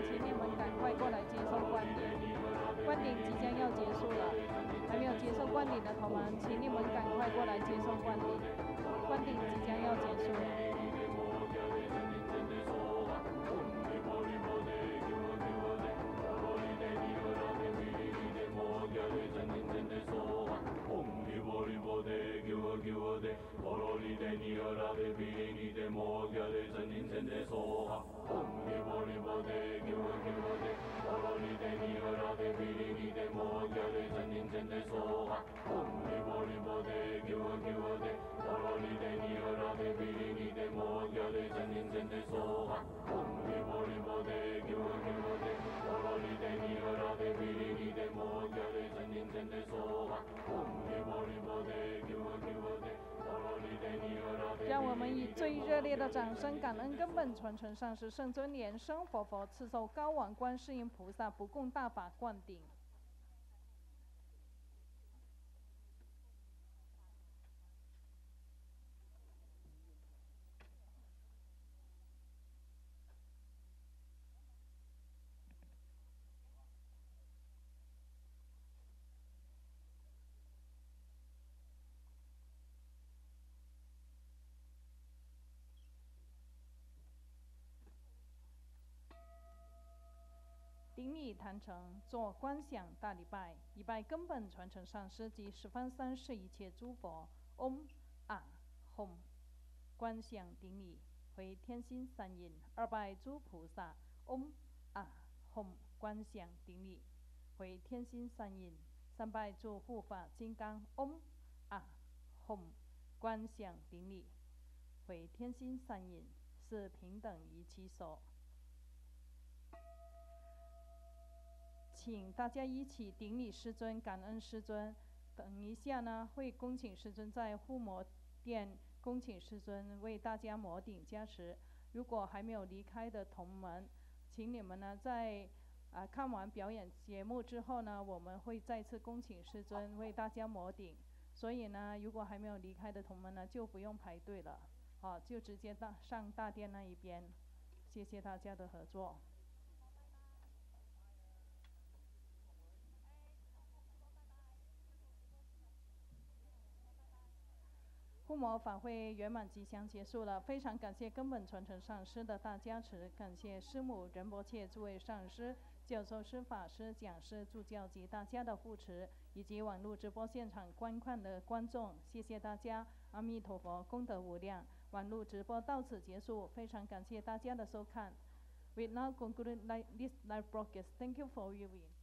请你们赶快过来接受灌顶，灌顶即将要结束了，还没有接受灌顶的同们，请你们赶快过来接受灌顶，灌顶即将要结束了。 让我们以最热烈的掌声，感恩根本传承上师圣尊莲生活佛赐受高王观世音菩萨不共大法灌顶。顶礼坛城，做观想大礼拜，礼拜根本传承上师及十方三世一切诸佛。Om Ah Hom， 观想顶礼，回天心三印，二拜诸菩萨。Om Ah Hom， 观想顶礼，回天心三印，三拜诸护法金刚。Om Ah Hom， 观想顶礼，回天心三印，是平等于其手。 请大家一起顶礼师尊，感恩师尊。等一下呢，会恭请师尊在护摩殿恭请师尊为大家摩顶加持。如果还没有离开的同门，请你们呢在看完表演节目之后呢，我们会再次恭请师尊为大家摩顶。所以呢，如果还没有离开的同门呢，就不用排队了，就直接上大殿那一边。谢谢大家的合作。 护摩法会圆满吉祥结束了，非常感谢根本传承上师的大加持，感谢师母仁波切诸位上师、教授师、法师、讲师、助教及大家的护持，以及网络直播现场观看的观众，谢谢大家，阿弥陀佛，功德无量。网络直播到此结束，非常感谢大家的收看。We now conclude this live broadcast. Thank you for viewing.